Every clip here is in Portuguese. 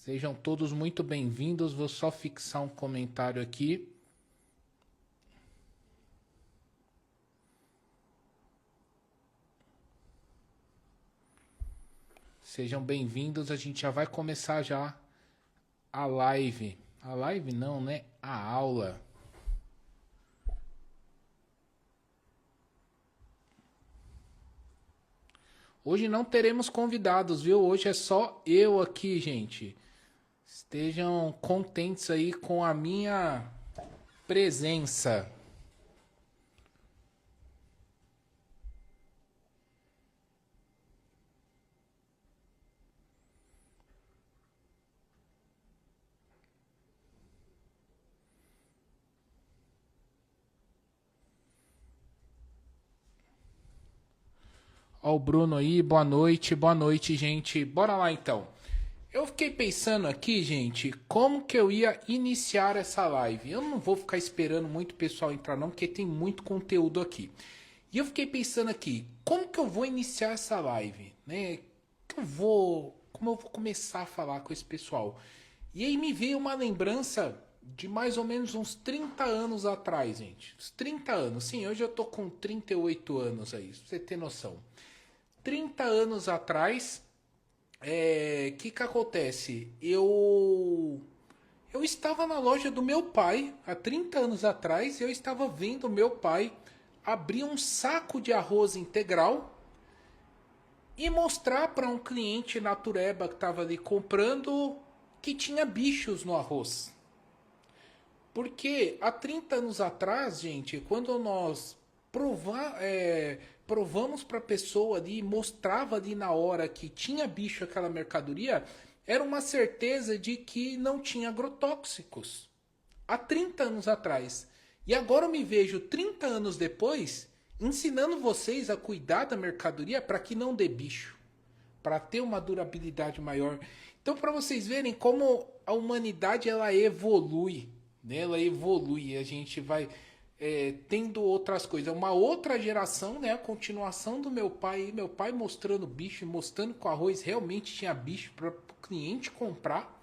Sejam todos muito bem-vindos. Vou só fixar um comentário aqui. Sejam bem-vindos. A gente já vai começar já a live. A live não, né? A aula. Hoje não teremos convidados, viu? Hoje é só eu aqui, gente. Estejam contentes aí com a minha presença. Ó o Bruno aí, boa noite, gente. Bora lá então. Eu fiquei pensando aqui, gente, como que eu ia iniciar essa live. Eu não vou ficar esperando muito o pessoal entrar não, porque tem muito conteúdo aqui. E eu fiquei pensando aqui, como que eu vou iniciar essa live, né? Como eu vou começar a falar com esse pessoal? E aí me veio uma lembrança de mais ou menos uns 30 anos atrás, gente. Uns 30 anos. Sim, hoje eu tô com 38 anos aí, pra você ter noção. 30 anos atrás, que acontece? Eu estava na loja do meu pai, há 30 anos atrás, eu estava vendo meu pai abrir um saco de arroz integral e mostrar para um cliente natureba que estava ali comprando que tinha bichos no arroz. Porque há 30 anos atrás, gente, quando nós provamos para a pessoa ali, mostrava ali na hora que tinha bicho aquela mercadoria, era uma certeza de que não tinha agrotóxicos. Há 30 anos atrás. E agora eu me vejo 30 anos depois ensinando vocês a cuidar da mercadoria para que não dê bicho, para ter uma durabilidade maior. Então, para vocês verem como a humanidade ela evolui, né? Ela evolui, a gente vai tendo outras coisas. Uma outra geração, né? A continuação do meu pai mostrando bicho, mostrando que o arroz realmente tinha bicho para o cliente comprar.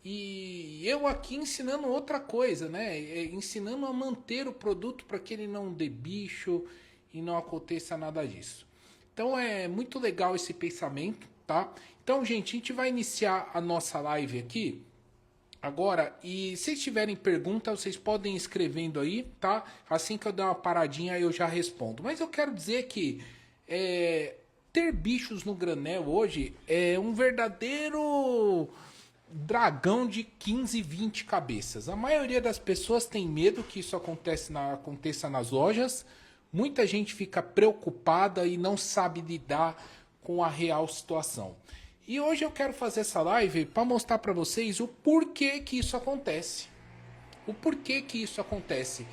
E eu aqui ensinando outra coisa, né? Ensinando a manter o produto para que ele não dê bicho e não aconteça nada disso. Então é muito legal esse pensamento, tá? Então, gente, a gente vai iniciar a nossa live aqui agora. E se tiverem pergunta, vocês podem ir escrevendo aí, tá? Assim que eu der uma paradinha, eu já respondo. Mas eu quero dizer que ter bichos no granel hoje é um verdadeiro dragão de 15, 20 cabeças. A maioria das pessoas tem medo que isso aconteça nas lojas. Muita gente fica preocupada e não sabe lidar com a real situação. E hoje eu quero fazer essa live para mostrar para vocês o porquê que isso acontece. O porquê que isso acontece.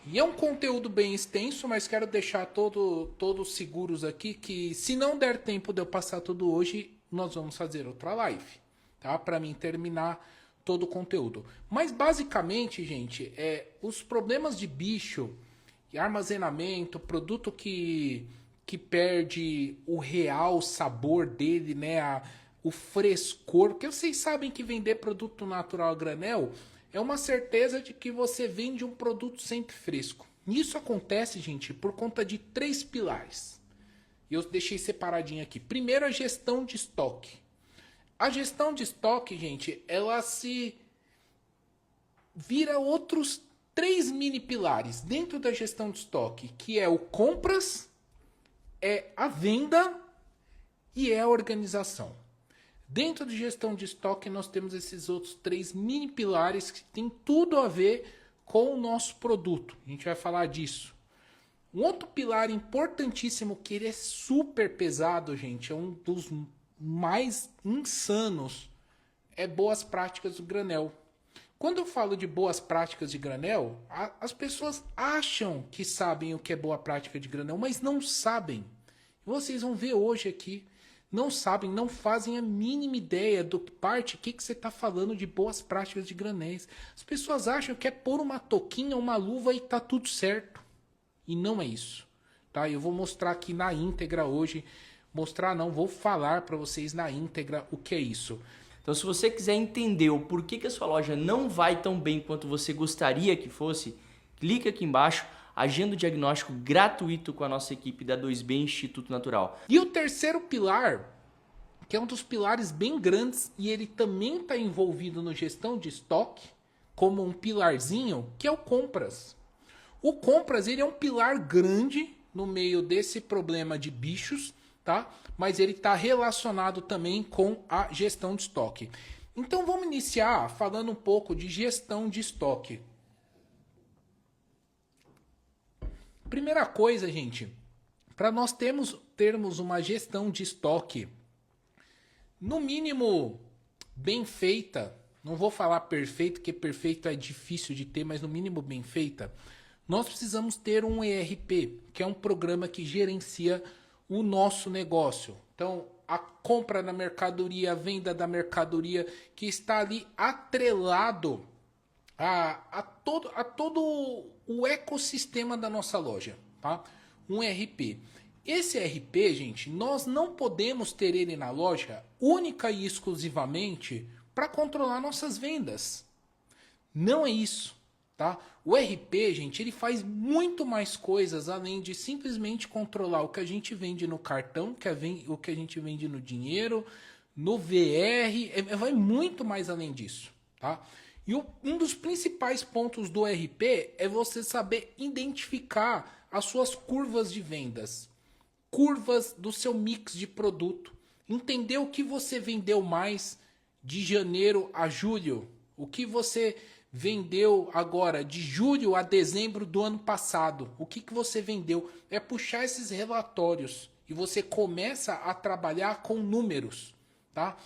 E é um conteúdo bem extenso, mas quero deixar todos seguros aqui que se não der tempo de eu passar tudo hoje, nós vamos fazer outra live, tá? Para mim terminar todo o conteúdo. Mas basicamente, gente, os problemas de bicho, armazenamento, produto que perde o real sabor dele, né? O frescor. Porque vocês sabem que vender produto natural a granel é uma certeza de que você vende um produto sempre fresco. Isso acontece, gente, por conta de 3 pilares. E eu deixei separadinho aqui. Primeiro, a gestão de estoque. A gestão de estoque, gente, ela se vira outros 3 mini pilares dentro da gestão de estoque, que é o compras, é a venda e é a organização. Dentro de gestão de estoque nós temos esses outros 3 mini pilares que tem tudo a ver com o nosso produto. A gente vai falar disso. Um outro pilar importantíssimo que ele é super pesado, gente, é um dos mais insanos, é boas práticas do granel. Quando eu falo de boas práticas de granel, as pessoas acham que sabem o que é boa prática de granel, mas não sabem. Vocês vão ver hoje aqui. Não sabem, não fazem a mínima ideia do que você está falando de boas práticas de granéis. As pessoas acham que é pôr uma touquinha, uma luva e tá tudo certo. E não é isso. Tá? Eu vou mostrar aqui na íntegra hoje. Mostrar não, vou falar para vocês na íntegra o que é isso. Então, se você quiser entender o porquê que a sua loja não vai tão bem quanto você gostaria que fosse, clica aqui embaixo, agenda o diagnóstico gratuito com a nossa equipe da 2B Instituto Natural. E o terceiro pilar, que é um dos pilares bem grandes e ele também está envolvido no gestão de estoque, como um pilarzinho, que é o compras. O compras ele é um pilar grande no meio desse problema de bichos, tá? Mas ele está relacionado também com a gestão de estoque. Então vamos iniciar falando um pouco de gestão de estoque. Primeira coisa, gente, para nós termos uma gestão de estoque, no mínimo bem feita, não vou falar perfeito, porque perfeito é difícil de ter, mas no mínimo bem feita, nós precisamos ter um ERP, que é um programa que gerencia o nosso negócio. Então, a compra da mercadoria, a venda da mercadoria, que está ali atrelado a todo o ecossistema da nossa loja, tá? Um ERP. Esse ERP, gente, nós não podemos ter ele na loja única e exclusivamente para controlar nossas vendas. Não é isso, tá? O ERP, gente, ele faz muito mais coisas além de simplesmente controlar o que a gente vende no cartão, o que a gente vende no dinheiro, no VR, vai muito mais além disso, tá? E um dos principais pontos do ERP é você saber identificar as suas curvas de vendas, curvas do seu mix de produto, entender o que você vendeu mais de janeiro a julho, o que você vendeu agora de julho a dezembro do ano passado, o que você vendeu, é puxar esses relatórios e você começa a trabalhar com números, tá?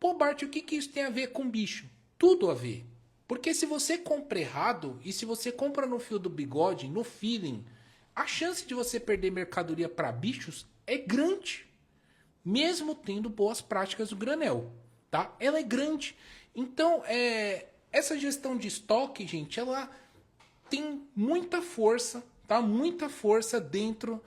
Pô, Bart, o que isso tem a ver com bicho? Tudo a ver. Porque se você compra errado e se você compra no fio do bigode, no feeling, a chance de você perder mercadoria para bichos é grande. Mesmo tendo boas práticas do granel, tá? Ela é grande. Então, essa gestão de estoque, gente, ela tem muita força, tá? Muita força dentro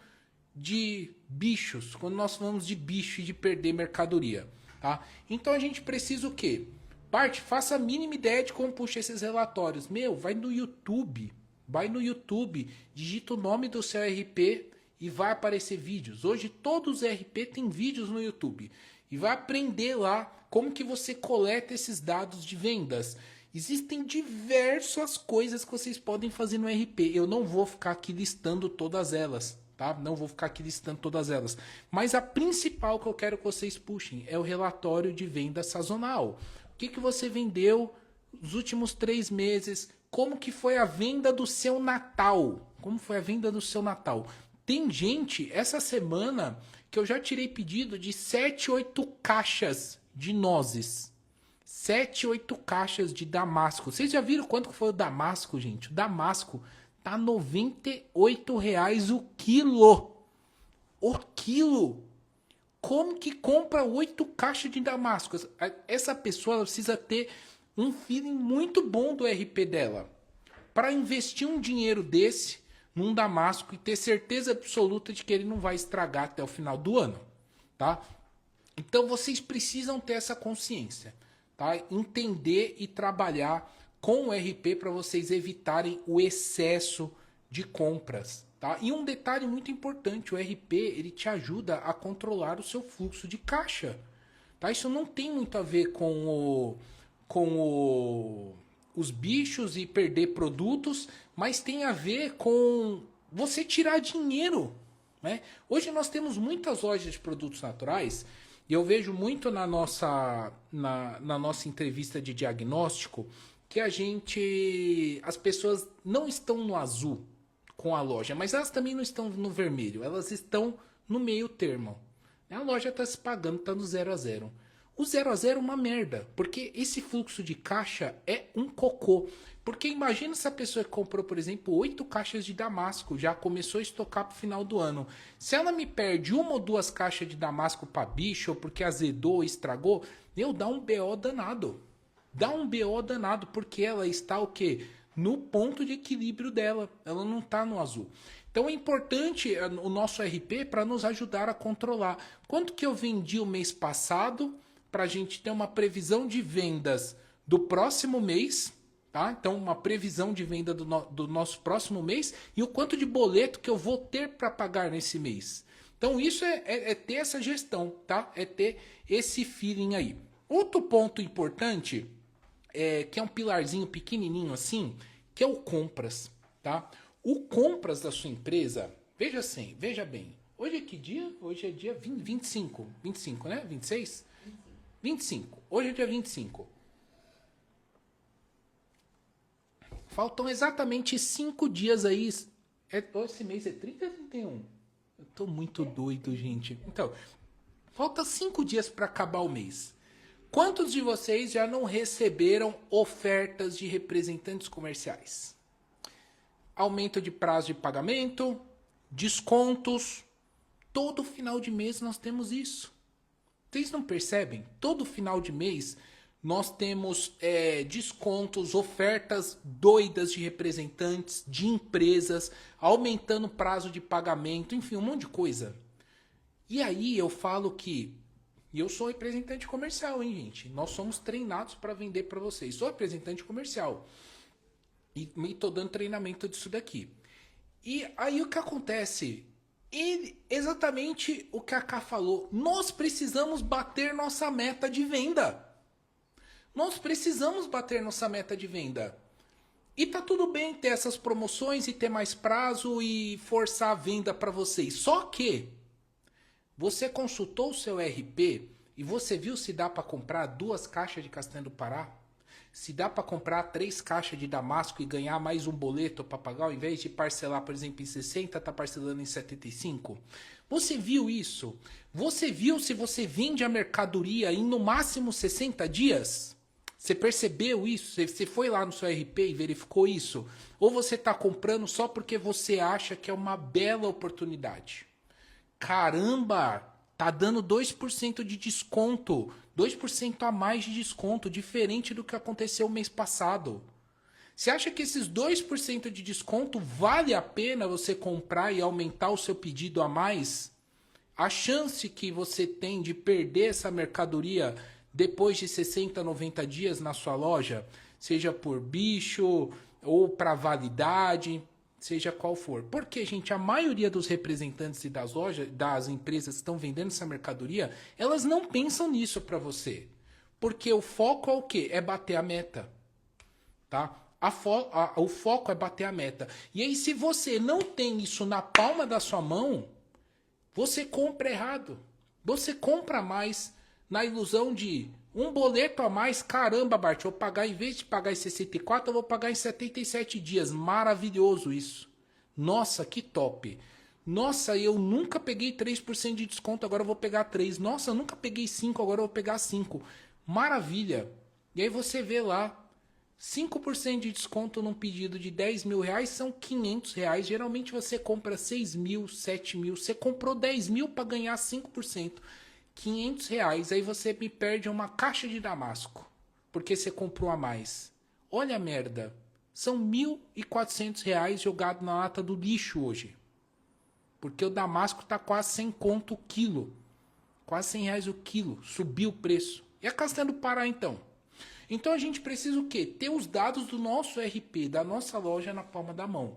de bichos. Quando nós falamos de bicho e de perder mercadoria, tá? Então a gente precisa o quê? Bart, faça a mínima ideia de como puxa esses relatórios. Vai no YouTube. Vai no YouTube, digita o nome do seu RP e vai aparecer vídeos. Hoje todos os RP têm vídeos no YouTube. E vai aprender lá como que você coleta esses dados de vendas. Existem diversas coisas que vocês podem fazer no RP. Eu não vou ficar aqui listando todas elas, tá? Não vou ficar aqui listando todas elas. Mas a principal que eu quero que vocês puxem é o relatório de venda sazonal. O que você vendeu nos últimos 3 meses? Como que foi a venda do seu Natal? Como foi a venda do seu Natal? Tem gente, essa semana, que eu já tirei pedido de 7, 8 caixas de nozes. 7, 8 caixas de damasco. Vocês já viram quanto que foi o damasco, gente? O damasco tá R$ 98,00 o quilo. O quilo! Como que compra 8 caixas de damasco? Essa pessoa precisa ter um feeling muito bom do RP dela para investir um dinheiro desse num damasco e ter certeza absoluta de que ele não vai estragar até o final do ano, tá? Então vocês precisam ter essa consciência, tá? Entender e trabalhar com o RP para vocês evitarem o excesso de compras. Tá? E um detalhe muito importante, o RP ele te ajuda a controlar o seu fluxo de caixa. Tá? Isso não tem muito a ver com os bichos e perder produtos, mas tem a ver com você tirar dinheiro. Né? Hoje nós temos muitas lojas de produtos naturais e eu vejo muito na nossa entrevista de diagnóstico que as pessoas não estão no azul com a loja, mas elas também não estão no vermelho, elas estão no meio termo. A loja está se pagando, está no 0 a 0. O 0 a 0 é uma merda, porque esse fluxo de caixa é um cocô. Porque imagina essa pessoa que comprou, por exemplo, 8 caixas de damasco, já começou a estocar para o final do ano. Se ela me perde 1 ou 2 caixas de damasco para bicho, ou porque azedou, estragou, dá um BO danado. Dá um BO danado, porque ela está o quê? No ponto de equilíbrio dela, ela não está no azul. Então é importante o nosso RP para nos ajudar a controlar. Quanto que eu vendi o mês passado para a gente ter uma previsão de vendas do próximo mês, tá? Então, uma previsão de venda do nosso próximo mês e o quanto de boleto que eu vou ter para pagar nesse mês. Então, isso é ter essa gestão, tá? É ter esse feeling aí. Outro ponto importante, que é um pilarzinho pequenininho assim, que é o compras, tá? O compras da sua empresa, veja bem, hoje é que dia? Hoje é dia 25, né? 26? 25. Hoje é dia 25. Faltam exatamente 5 dias aí. Esse mês é 30 ou 31? Eu tô muito doido, gente. Então, falta 5 dias para acabar o mês. Quantos de vocês já não receberam ofertas de representantes comerciais? Aumento de prazo de pagamento, descontos. Todo final de mês nós temos isso. Vocês não percebem? Todo final de mês nós temos descontos, ofertas doidas de representantes, de empresas, aumentando o prazo de pagamento, enfim, um monte de coisa. E aí eu falo que eu sou representante comercial, hein, gente? Nós somos treinados para vender para vocês. Sou representante comercial. E estou dando treinamento disso daqui. E aí o que acontece? Exatamente o que a Ká falou. Nós precisamos bater nossa meta de venda. Nós precisamos bater nossa meta de venda. E tá tudo bem ter essas promoções e ter mais prazo e forçar a venda para vocês. Só que você consultou o seu RP e você viu se dá para comprar 2 caixas de castanha do Pará? Se dá para comprar 3 caixas de damasco e ganhar mais um boleto para pagar, ao invés de parcelar, por exemplo, em 60, tá parcelando em 75? Você viu isso? Você viu se você vende a mercadoria em no máximo 60 dias? Você percebeu isso? Você foi lá no seu RP e verificou isso? Ou você está comprando só porque você acha que é uma bela oportunidade? Caramba, tá dando 2% de desconto. 2% a mais de desconto, diferente do que aconteceu o mês passado. Você acha que esses 2% de desconto vale a pena você comprar e aumentar o seu pedido a mais? A chance que você tem de perder essa mercadoria depois de 60, 90 dias na sua loja, seja por bicho ou para validade, seja qual for. Porque, gente, a maioria dos representantes e das lojas, das empresas que estão vendendo essa mercadoria, elas não pensam nisso para você. Porque o foco é o quê? É bater a meta. Tá? O foco é bater a meta. E aí, se você não tem isso na palma da sua mão, você compra errado. Você compra mais na ilusão de um boleto a mais. Caramba, Bart, eu vou pagar, em vez de pagar em 64, eu vou pagar em 77 dias. Maravilhoso isso. Nossa, que top. Nossa, eu nunca peguei 3% de desconto, agora eu vou pegar 3. Nossa, eu nunca peguei 5, agora eu vou pegar 5. Maravilha. E aí você vê lá, 5% de desconto num pedido de 10 mil reais são 500 reais. Geralmente você compra 6 mil, 7 mil. Você comprou 10 mil para ganhar 5%. 500 reais. Aí você me perde uma caixa de damasco. Porque você comprou a mais. Olha a merda. São 1.400 reais jogado na lata do lixo hoje. Porque o damasco tá quase 100 conto o quilo. Quase 100 reais o quilo. Subiu o preço. E a castanha do Pará então? Então a gente precisa o quê? Ter os dados do nosso RP, da nossa loja na palma da mão.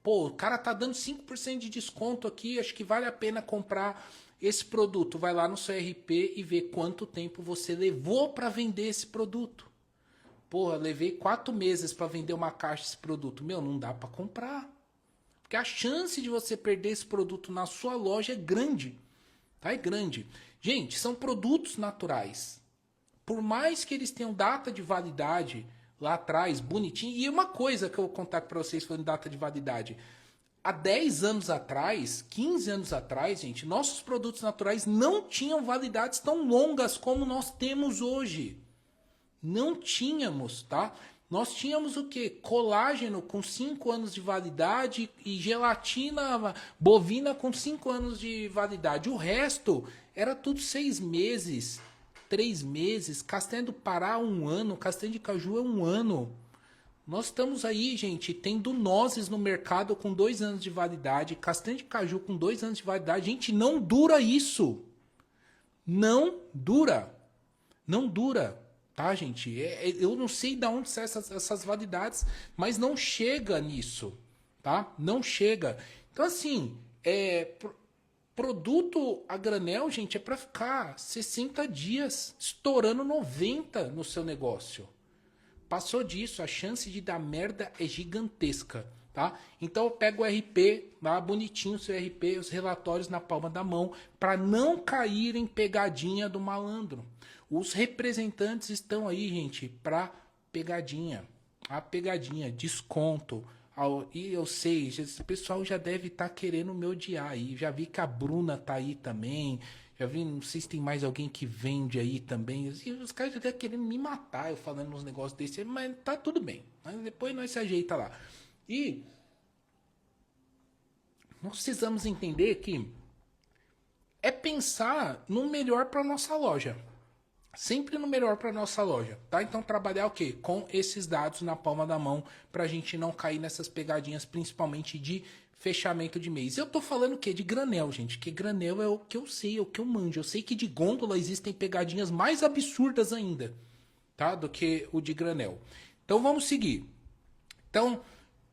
Pô, o cara tá dando 5% de desconto aqui, acho que vale a pena comprar esse produto. Vai lá no seu RP e vê quanto tempo você levou para vender esse produto. Porra, levei 4 meses para vender uma caixa desse produto. Meu, não dá para comprar. Porque a chance de você perder esse produto na sua loja é grande. Tá? É grande. Gente, são produtos naturais. Por mais que eles tenham data de validade lá atrás, bonitinho. E uma coisa que eu vou contar para vocês falando de data de validade. Há 10 anos atrás, 15 anos atrás, gente, nossos produtos naturais não tinham validades tão longas como nós temos hoje. Não tínhamos, tá? Nós tínhamos o quê? Colágeno com 5 anos de validade e gelatina bovina com 5 anos de validade. O resto era tudo 6 meses, 3 meses. Castanha do Pará, 1 ano. Castanha de caju é 1 ano. Nós estamos aí, gente, tendo nozes no mercado com 2 anos de validade. Castanha de caju com 2 anos de validade. Gente, não dura isso. Não dura. Não dura, tá, gente? Eu não sei de onde saem essas validades, mas não chega nisso, tá? Não chega. Então, assim, produto a granel, gente, é para ficar 60 dias, estourando 90 no seu negócio. Passou disso, a chance de dar merda é gigantesca, tá? Então eu pego o RP, lá bonitinho o seu RP, os relatórios na palma da mão, para não cair em pegadinha do malandro. Os representantes estão aí, gente, para pegadinha. A pegadinha, desconto. E eu sei, esse pessoal já deve estar querendo me odiar aí. Já vi que a Bruna tá aí também. Já vi, não sei se tem mais alguém que vende aí também. E os caras já estão querendo me matar, eu falando uns negócios desse, mas tá tudo bem. Mas depois nós se ajeita lá. E nós precisamos entender que é pensar no melhor para nossa loja. Sempre no melhor para nossa loja, tá? Então trabalhar o quê? Com esses dados na palma da mão para a gente não cair nessas pegadinhas, principalmente de fechamento de mês. Eu tô falando o quê? De granel, gente, que granel é o que eu sei, é o que eu manjo. Eu sei que de gôndola existem pegadinhas mais absurdas ainda, tá? Do que o de granel. Então vamos seguir. Então,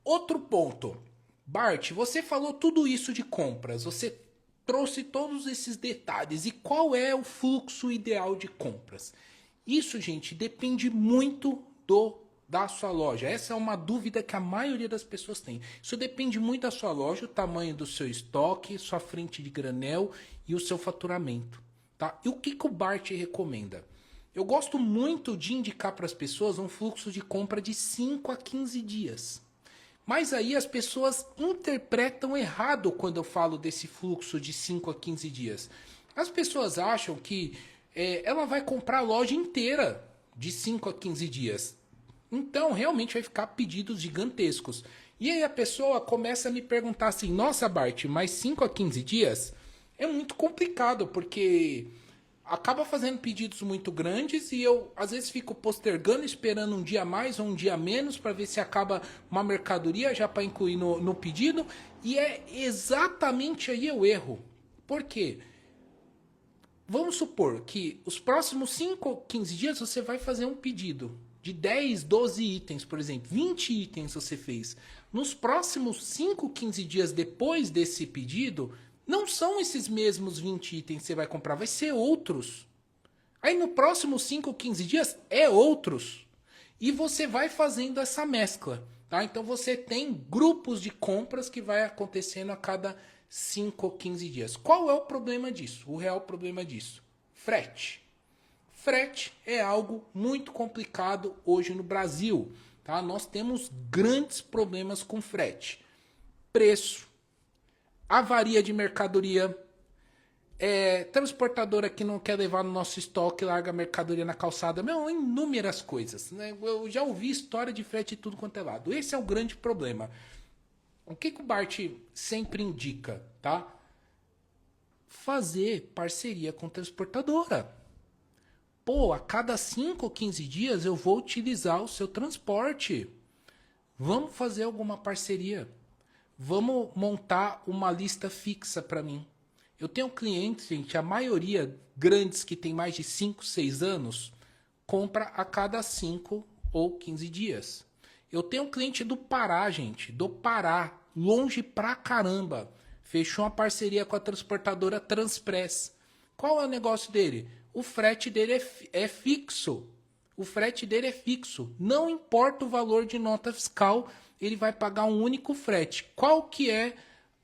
outro ponto. Bart, você falou tudo isso de compras, você trouxe todos esses detalhes. E qual é o fluxo ideal de compras? Isso, gente, depende muito da sua loja. Essa é uma dúvida que a maioria das pessoas tem. Isso depende muito da sua loja, o tamanho do seu estoque, sua frente de granel e o seu faturamento. Tá? E o que o Bart recomenda? Eu gosto muito de indicar para as pessoas um fluxo de compra de 5 a 15 dias. Mas aí as pessoas interpretam errado quando eu falo desse fluxo de 5 a 15 dias. As pessoas acham que ela vai comprar a loja inteira de 5 a 15 dias. Então, realmente vai ficar pedidos gigantescos. E aí a pessoa começa a me perguntar assim, nossa, Bart, mas 5 a 15 dias é muito complicado, porque acaba fazendo pedidos muito grandes e eu às vezes fico postergando, esperando um dia a mais ou um dia a menos para ver se acaba uma mercadoria já para incluir no pedido. E é exatamente aí o erro. Por quê? Vamos supor que os próximos 5 ou 15 dias você vai fazer um pedido de 10, 12 itens, por exemplo. 20 itens você fez. Nos próximos 5, 15 dias depois desse pedido, não são esses mesmos 20 itens que você vai comprar, vai ser outros. Aí no próximo 5 ou 15 dias é outros. E você vai fazendo essa mescla. Tá? Então você tem grupos de compras que vai acontecendo a cada 5 ou 15 dias. Qual é o problema disso? O real problema disso? Frete. Frete é algo muito complicado hoje no Brasil. Tá? Nós temos grandes problemas com frete. Preço. Avaria de mercadoria, transportadora que não quer levar no nosso estoque, larga a mercadoria na calçada, inúmeras coisas. Né? Eu já ouvi história de frete de tudo quanto é lado. Esse é o grande problema. O que o Bart sempre indica? Tá? Fazer parceria com transportadora. Pô, a cada 5 ou 15 dias eu vou utilizar o seu transporte. Vamos fazer alguma parceria. Vamos montar uma lista fixa para mim. Eu tenho clientes, gente, a maioria grandes que tem mais de 5, 6 anos, compra a cada 5 ou 15 dias. Eu tenho um cliente do Pará, gente, do Pará, longe pra caramba. Fechou uma parceria com a transportadora Transpress. Qual é o negócio dele? O frete dele é fixo. O frete dele é fixo. Não importa o valor de nota fiscal, ele vai pagar um único frete. Qual que é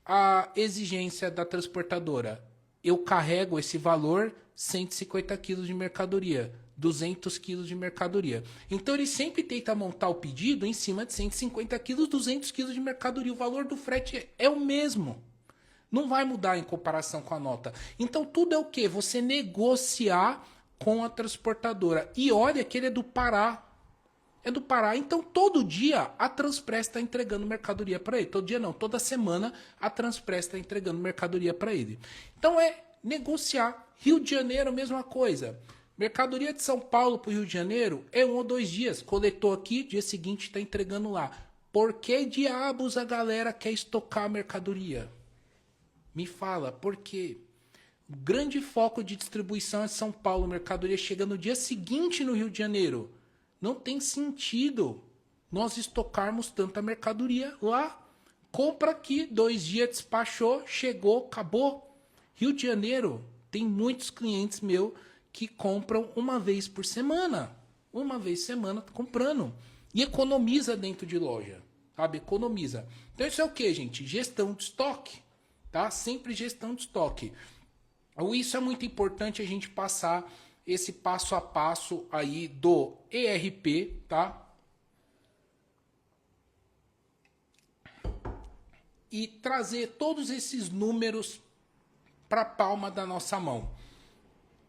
a exigência da transportadora? Eu carrego esse valor 150 quilos de mercadoria, 200 quilos de mercadoria. Então ele sempre tenta montar o pedido em cima de 150 quilos, 200 quilos de mercadoria. O valor do frete é o mesmo. Não vai mudar em comparação com a nota. Então tudo é o quê? Você negociar com a transportadora. E olha que ele é do Pará. É do Pará. Então, todo dia a Transpress está entregando mercadoria para ele. Todo dia não, toda semana a Transpress está entregando mercadoria para ele. Então, é negociar. Rio de Janeiro, mesma coisa. Mercadoria de São Paulo para o Rio de Janeiro é 1 ou 2 dias. Coletou aqui, dia seguinte está entregando lá. Por que diabos a galera quer estocar a mercadoria? Me fala, por quê? grande foco de distribuição é São Paulo, mercadoria chega no dia seguinte no Rio de Janeiro. Não tem sentido nós estocarmos tanta mercadoria lá. Compra aqui, 2 dias despachou, chegou, acabou. Rio de Janeiro tem muitos clientes meus que compram uma vez por semana. Uma vez por semana comprando. E economiza dentro de loja. Sabe? Economiza. Então isso é o que, gente? Gestão de estoque. Tá? Sempre gestão de estoque. Isso é muito importante a gente passar esse passo a passo aí do ERP, tá? E trazer todos esses números para a palma da nossa mão.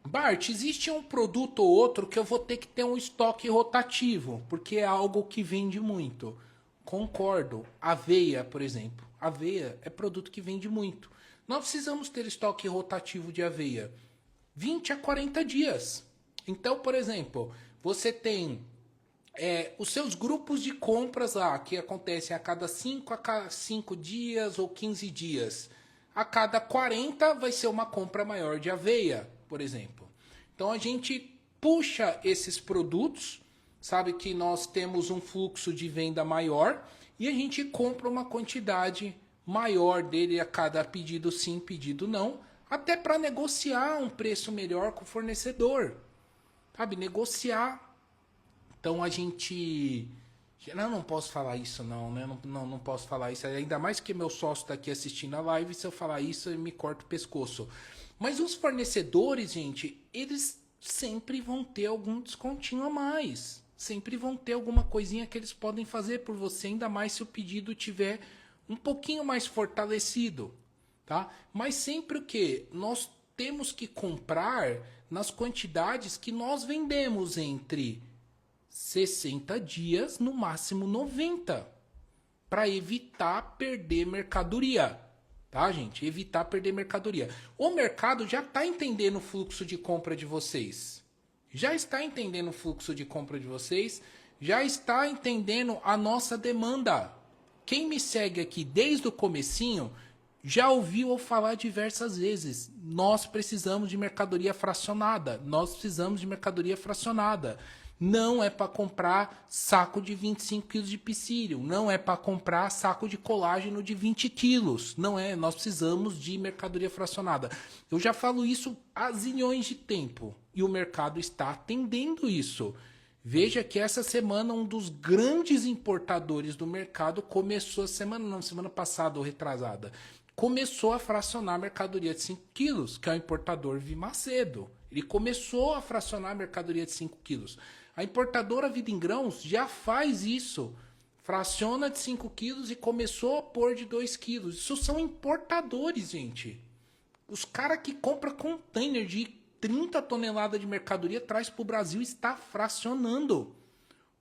Bart, existe um produto ou outro que eu vou ter que ter um estoque rotativo, porque é algo que vende muito. Concordo. Aveia, por exemplo. Aveia é produto que vende muito. Nós precisamos ter estoque rotativo de aveia. 20 a 40 dias. Então, por exemplo, você tem os seus grupos de compras lá, que acontecem a cada 5 dias ou 15 dias. A cada 40 vai ser uma compra maior de aveia, por exemplo. Então a gente puxa esses produtos, sabe que nós temos um fluxo de venda maior e a gente compra uma quantidade maior dele a cada pedido sim, pedido não, até para negociar um preço melhor com o fornecedor. Sabe, negociar. Então a gente... Não posso falar isso não, né? Não posso falar isso. Ainda mais que meu sócio está aqui assistindo a live, se eu falar isso, ele me corta o pescoço. Mas os fornecedores, gente, eles sempre vão ter algum descontinho a mais. Sempre vão ter alguma coisinha que eles podem fazer por você, ainda mais se o pedido tiver um pouquinho mais fortalecido, tá? Mas sempre o que? Nós temos que comprar nas quantidades que nós vendemos entre 60 dias, no máximo 90, para evitar perder mercadoria, tá, gente? Evitar perder mercadoria. O mercado já está entendendo o fluxo de compra de vocês. Já está entendendo o fluxo de compra de vocês, já está entendendo a nossa demanda. Quem me segue aqui desde o comecinho já ouviu eu falar diversas vezes. Nós precisamos de mercadoria fracionada. Nós precisamos de mercadoria fracionada. Não é para comprar saco de 25 quilos de psyllium. Não é para comprar saco de colágeno de 20 quilos. Não é. Nós precisamos de mercadoria fracionada. Eu já falo isso há zilhões de tempo. E o mercado está atendendo isso. Veja que essa semana um dos grandes importadores do mercado começou, semana passada ou retrasada, começou a fracionar mercadoria de 5 quilos, que é o importador Vimacedo. Ele começou a fracionar mercadoria de 5 quilos. A importadora Vida em Grãos já faz isso. Fraciona de 5 quilos e começou a pôr de 2 quilos. Isso são importadores, gente. Os caras que compram container de 30 toneladas de mercadoria traz para o Brasil está fracionando.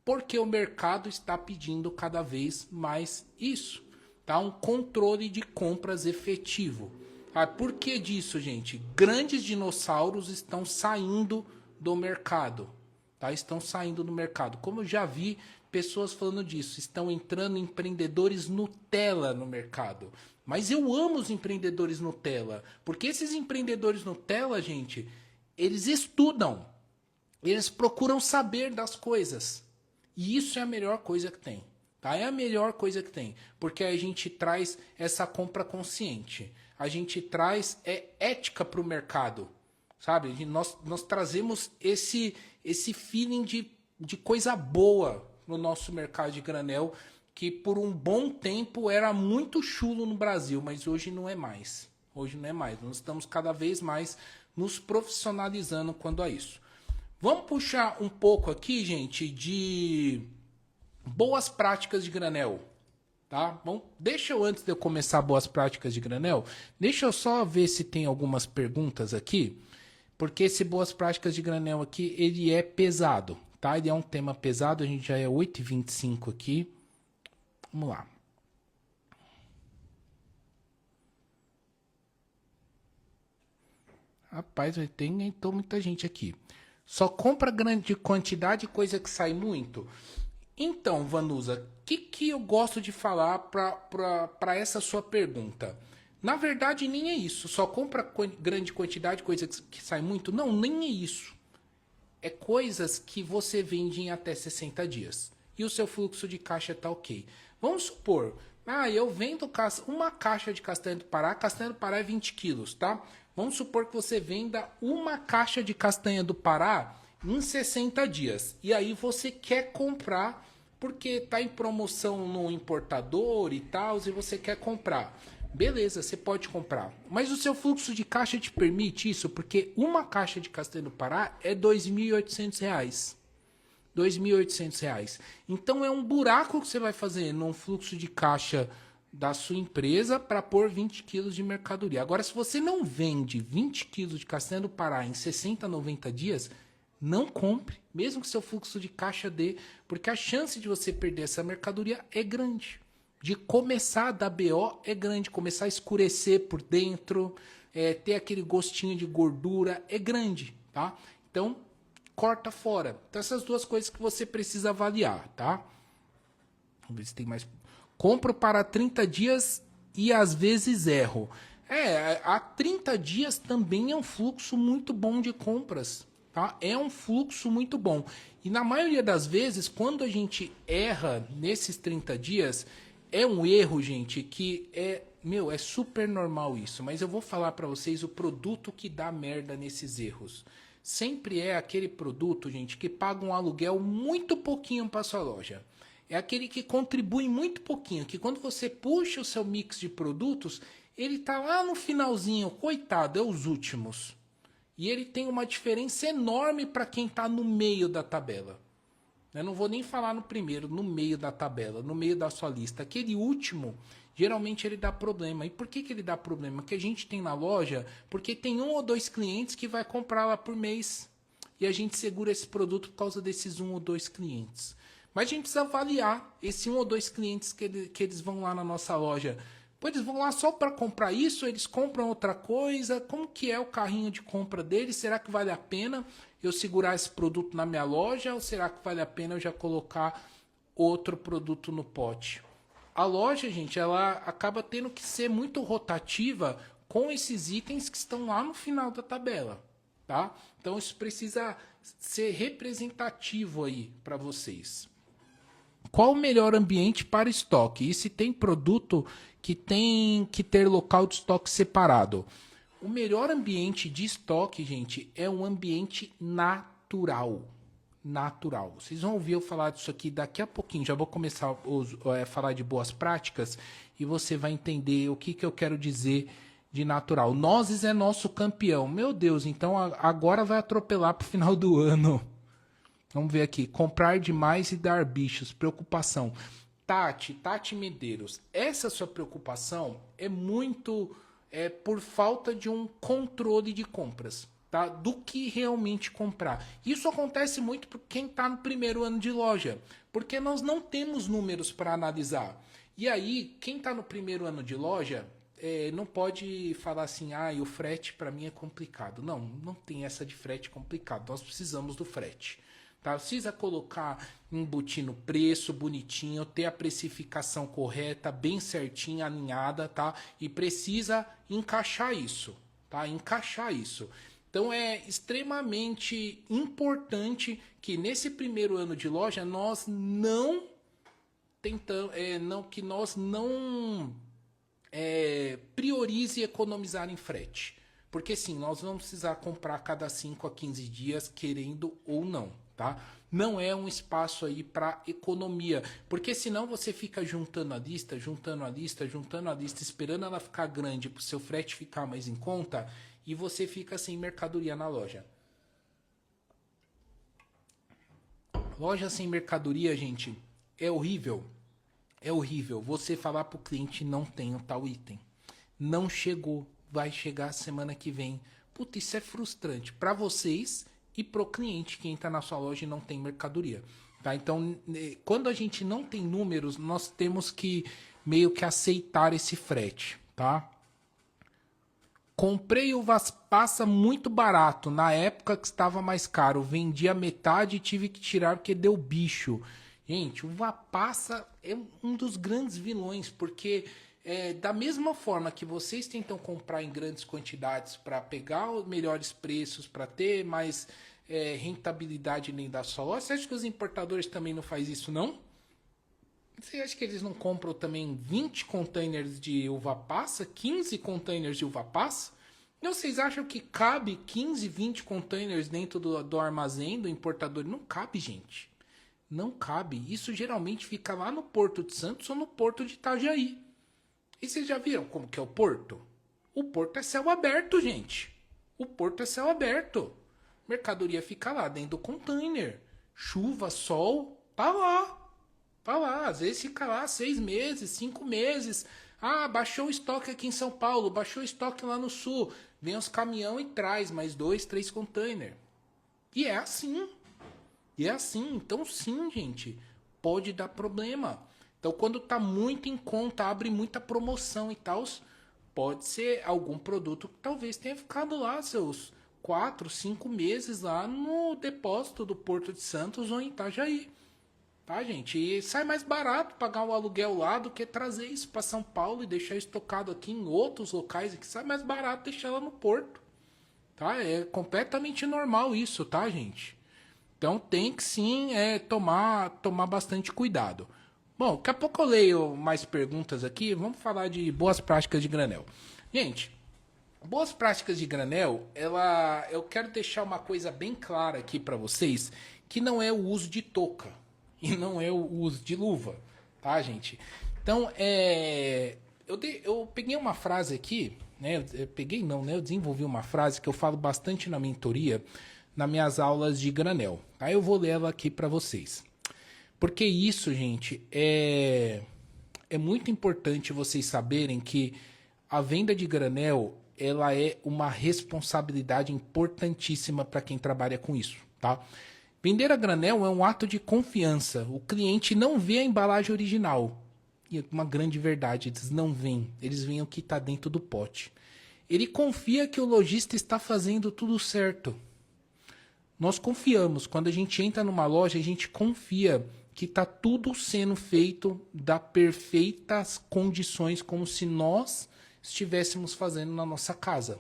Porque o mercado está pedindo cada vez mais isso. Tá? Um controle de compras efetivo. Ah, por que disso, gente? Grandes dinossauros estão saindo do mercado. Tá? Estão saindo do mercado. Como eu já vi pessoas falando disso. Estão entrando empreendedores Nutella no mercado. Mas eu amo os empreendedores Nutella. Porque esses empreendedores Nutella, gente... Eles estudam, eles procuram saber das coisas. E isso é a melhor coisa que tem. Tá? É a melhor coisa que tem. Porque a gente traz essa compra consciente. A gente traz ética para o mercado. Sabe? Nós trazemos esse feeling de coisa boa no nosso mercado de granel. Que por um bom tempo era muito chulo no Brasil. Mas hoje não é mais. Hoje não é mais. Nós estamos cada vez mais... nos profissionalizando quanto a isso. Vamos puxar um pouco aqui, gente, de boas práticas de granel, tá? Bom, deixa eu, antes de eu começar boas práticas de granel, deixa eu só ver se tem algumas perguntas aqui, porque esse boas práticas de granel aqui, ele é pesado, tá? Ele é um tema pesado, a gente já é 8h25 aqui. Vamos lá. Rapaz, tem muita gente aqui. Só compra grande quantidade de coisa que sai muito? Então, Vanusa, o que eu gosto de falar para essa sua pergunta? Na verdade, nem é isso. Só compra grande quantidade, coisa que sai muito? Não, nem é isso. É coisas que você vende em até 60 dias. E o seu fluxo de caixa está ok. Vamos supor, eu vendo uma caixa de castanha do Pará é 20 quilos, tá? Vamos supor que você venda uma caixa de castanha do Pará em 60 dias. E aí você quer comprar, porque está em promoção no importador e tal, e você quer comprar. Beleza, você pode comprar. Mas o seu fluxo de caixa te permite isso? Porque uma caixa de castanha do Pará é R$ 2.800. R$ 2.800. Então é um buraco que você vai fazer num fluxo de caixa da sua empresa para pôr 20 quilos de mercadoria. Agora, se você não vende 20 quilos de castanha do Pará em 60, 90 dias, não compre, mesmo que seu fluxo de caixa dê, porque a chance de você perder essa mercadoria é grande. De começar a dar BO é grande, começar a escurecer por dentro, ter aquele gostinho de gordura é grande, tá? Então, corta fora. Então, essas duas coisas que você precisa avaliar, tá? Vamos ver se tem mais. Compro para 30 dias e às vezes erro. Há 30 dias também é um fluxo muito bom de compras, tá? É um fluxo muito bom. E na maioria das vezes, quando a gente erra nesses 30 dias, é um erro, gente, que é super normal isso. Mas eu vou falar para vocês o produto que dá merda nesses erros. Sempre é aquele produto, gente, que paga um aluguel muito pouquinho para sua loja. É aquele que contribui muito pouquinho, que quando você puxa o seu mix de produtos, ele tá lá no finalzinho, coitado, é os últimos. E ele tem uma diferença enorme para quem está no meio da tabela. Eu não vou nem falar no primeiro, no meio da tabela, no meio da sua lista. Aquele último, geralmente ele dá problema. E por que ele dá problema? Que a gente tem na loja, porque tem 1 ou 2 clientes que vai comprar lá por mês. E a gente segura esse produto por causa desses 1 ou 2 clientes. Mas a gente precisa avaliar esse 1 ou 2 clientes que eles vão lá na nossa loja. Pois eles vão lá só para comprar isso, eles compram outra coisa. Como que é o carrinho de compra deles? Será que vale a pena eu segurar esse produto na minha loja? Ou será que vale a pena eu já colocar outro produto no pote? A loja, gente, ela acaba tendo que ser muito rotativa com esses itens que estão lá no final da tabela, tá? Então isso precisa ser representativo aí para vocês. Qual o melhor ambiente para estoque? E se tem produto que tem que ter local de estoque separado? O melhor ambiente de estoque, gente, é um ambiente natural. Natural. Vocês vão ouvir eu falar disso aqui daqui a pouquinho. Já vou começar a falar de boas práticas e você vai entender o que eu quero dizer de natural. Nozes é nosso campeão. Meu Deus, então agora vai atropelar para o final do ano. Vamos ver aqui. Comprar demais e dar bichos. Preocupação. Tati Medeiros. Essa sua preocupação é muito por falta de um controle de compras. Tá? Do que realmente comprar. Isso acontece muito para quem está no primeiro ano de loja. Porque nós não temos números para analisar. E aí, quem está no primeiro ano de loja não pode falar assim, o frete para mim é complicado. Não tem essa de frete complicado. Nós precisamos do frete. Tá? Precisa colocar, embutir no preço bonitinho, ter a precificação correta, bem certinha, alinhada, tá? E precisa encaixar isso, tá? Encaixar isso. Então é extremamente importante que nesse primeiro ano de loja nós não tentamos, que nós não priorize economizar em frete. Porque sim, nós vamos precisar comprar cada 5 a 15 dias, querendo ou não. Tá? Não é um espaço aí para economia, porque senão você fica juntando a lista, esperando ela ficar grande para o seu frete ficar mais em conta e você fica sem mercadoria na loja. Loja sem mercadoria, gente, é horrível. É horrível. Você falar para o cliente não tenho tal item. Não chegou, vai chegar semana que vem. Puta, isso é frustrante para vocês e pro cliente que entra na sua loja e não tem mercadoria, tá? Então, quando a gente não tem números, nós temos que meio que aceitar esse frete, tá? Comprei uvas passa muito barato, na época que estava mais caro, vendi a metade e tive que tirar porque deu bicho. Gente, uva passa é um dos grandes vilões, porque Da mesma forma que vocês tentam comprar em grandes quantidades para pegar os melhores preços, para ter mais rentabilidade dentro da sua loja, você acha que os importadores também não fazem isso, não? Você acha que eles não compram também 20 containers de uva passa, 15 containers de uva passa? Não, vocês acham que cabe 15, 20 containers dentro do armazém do importador? Não cabe, gente. Não cabe. Isso geralmente fica lá no Porto de Santos ou no Porto de Itajaí. E vocês já viram como que é o porto? O porto é céu aberto, gente. O porto é céu aberto. Mercadoria fica lá dentro do container. Chuva, sol, tá lá. Tá lá. Às vezes fica lá 6 meses, 5 meses. Ah, baixou o estoque aqui em São Paulo, baixou o estoque lá no sul. Vem os caminhão e traz mais 2, 3 containers. E é assim. E é assim. Então sim, gente, pode dar problema. Então, quando tá muito em conta, abre muita promoção e tal, pode ser algum produto que talvez tenha ficado lá seus 4, 5 meses lá no depósito do Porto de Santos ou em Itajaí. Tá, gente? E sai mais barato pagar o aluguel lá do que trazer isso para São Paulo e deixar estocado aqui em outros locais, que sai mais barato deixar lá no Porto. Tá? É completamente normal isso, tá, gente? Então tem que sim tomar bastante cuidado. Bom, daqui a pouco eu leio mais perguntas aqui. Vamos falar de boas práticas de granel. Gente, boas práticas de granel, eu quero deixar uma coisa bem clara aqui para vocês, que não é o uso de touca e não é o uso de luva, tá, gente? Então, eu peguei uma frase aqui, né? Eu desenvolvi uma frase que eu falo bastante na mentoria, nas minhas aulas de granel. Tá? Eu vou ler ela aqui para vocês. Porque isso, gente, é muito importante vocês saberem que a venda de granel, ela é uma responsabilidade importantíssima para quem trabalha com isso, tá? Vender a granel é um ato de confiança. O cliente não vê a embalagem original. E é uma grande verdade, eles não veem. Eles veem o que está dentro do pote. Ele confia que o lojista está fazendo tudo certo. Nós confiamos. Quando a gente entra numa loja, a gente confia que está tudo sendo feito das perfeitas condições, como se nós estivéssemos fazendo na nossa casa.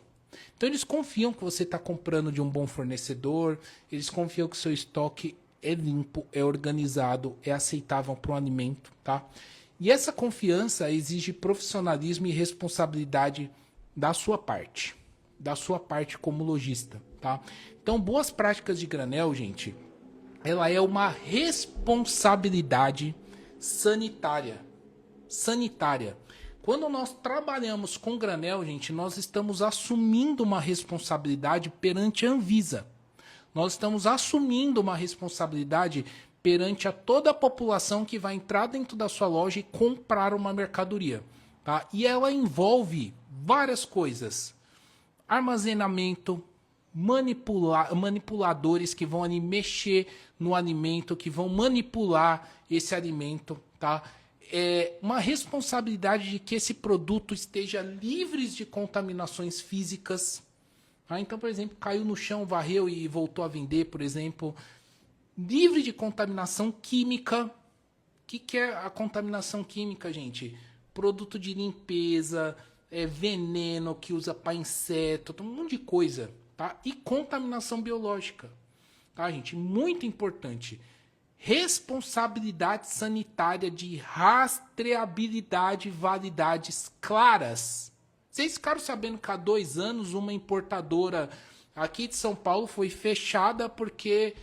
Então eles confiam que você está comprando de um bom fornecedor, eles confiam que o seu estoque é limpo, é organizado, é aceitável para o alimento, tá? E essa confiança exige profissionalismo e responsabilidade da sua parte como lojista, tá? Então, boas práticas de granel, gente, ela é uma responsabilidade sanitária. Quando nós trabalhamos com granel, gente, nós estamos assumindo uma responsabilidade perante a Anvisa. Nós estamos assumindo uma responsabilidade perante a toda a população que vai entrar dentro da sua loja e comprar uma mercadoria, tá? E ela envolve várias coisas. Armazenamento, manipuladores que vão ali mexer no alimento, que vão manipular esse alimento, tá? É uma responsabilidade de que esse produto esteja livre de contaminações físicas. Tá? Então, por exemplo, caiu no chão, varreu e voltou a vender, por exemplo. Livre de contaminação química. O que é a contaminação química, gente? Produto de limpeza, veneno que usa para inseto, um monte de coisa. Tá? E contaminação biológica. Tá, gente? Muito importante. Responsabilidade sanitária de rastreabilidade e validades claras. Vocês ficaram sabendo que há 2 anos uma importadora aqui de São Paulo foi fechada porque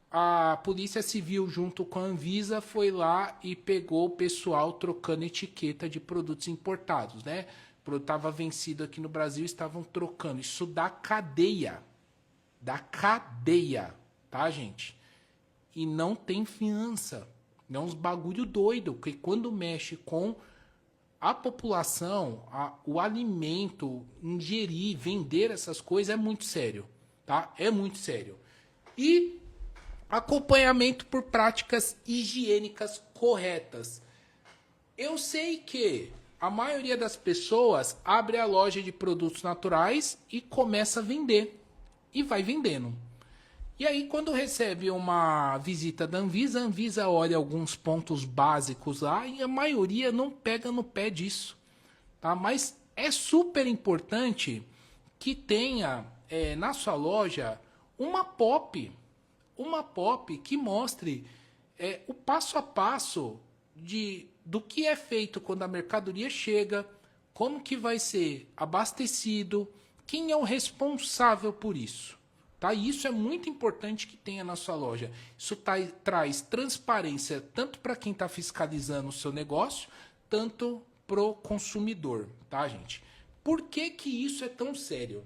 a Polícia Civil junto com a Anvisa foi lá e pegou o pessoal trocando etiqueta de produtos importados, né? O produto estava vencido aqui no Brasil, estavam trocando. Isso da cadeia. Tá, gente? E não tem fiança. É uns bagulho doido, porque quando mexe com a população, o alimento, ingerir, vender essas coisas é muito sério, tá? É muito sério. E acompanhamento por práticas higiênicas corretas. Eu sei que a maioria das pessoas abre a loja de produtos naturais e começa a vender. E vai vendendo. E aí, quando recebe uma visita da Anvisa, a Anvisa olha alguns pontos básicos lá e a maioria não pega no pé disso. tá? Mas é super importante que tenha na sua loja uma pop que mostre o passo a passo do que é feito quando a mercadoria chega, como que vai ser abastecido, quem é o responsável por isso. Tá? E isso é muito importante que tenha na sua loja. Isso traz transparência tanto para quem está fiscalizando o seu negócio, tanto para o consumidor. Tá, gente? Por que que isso é tão sério?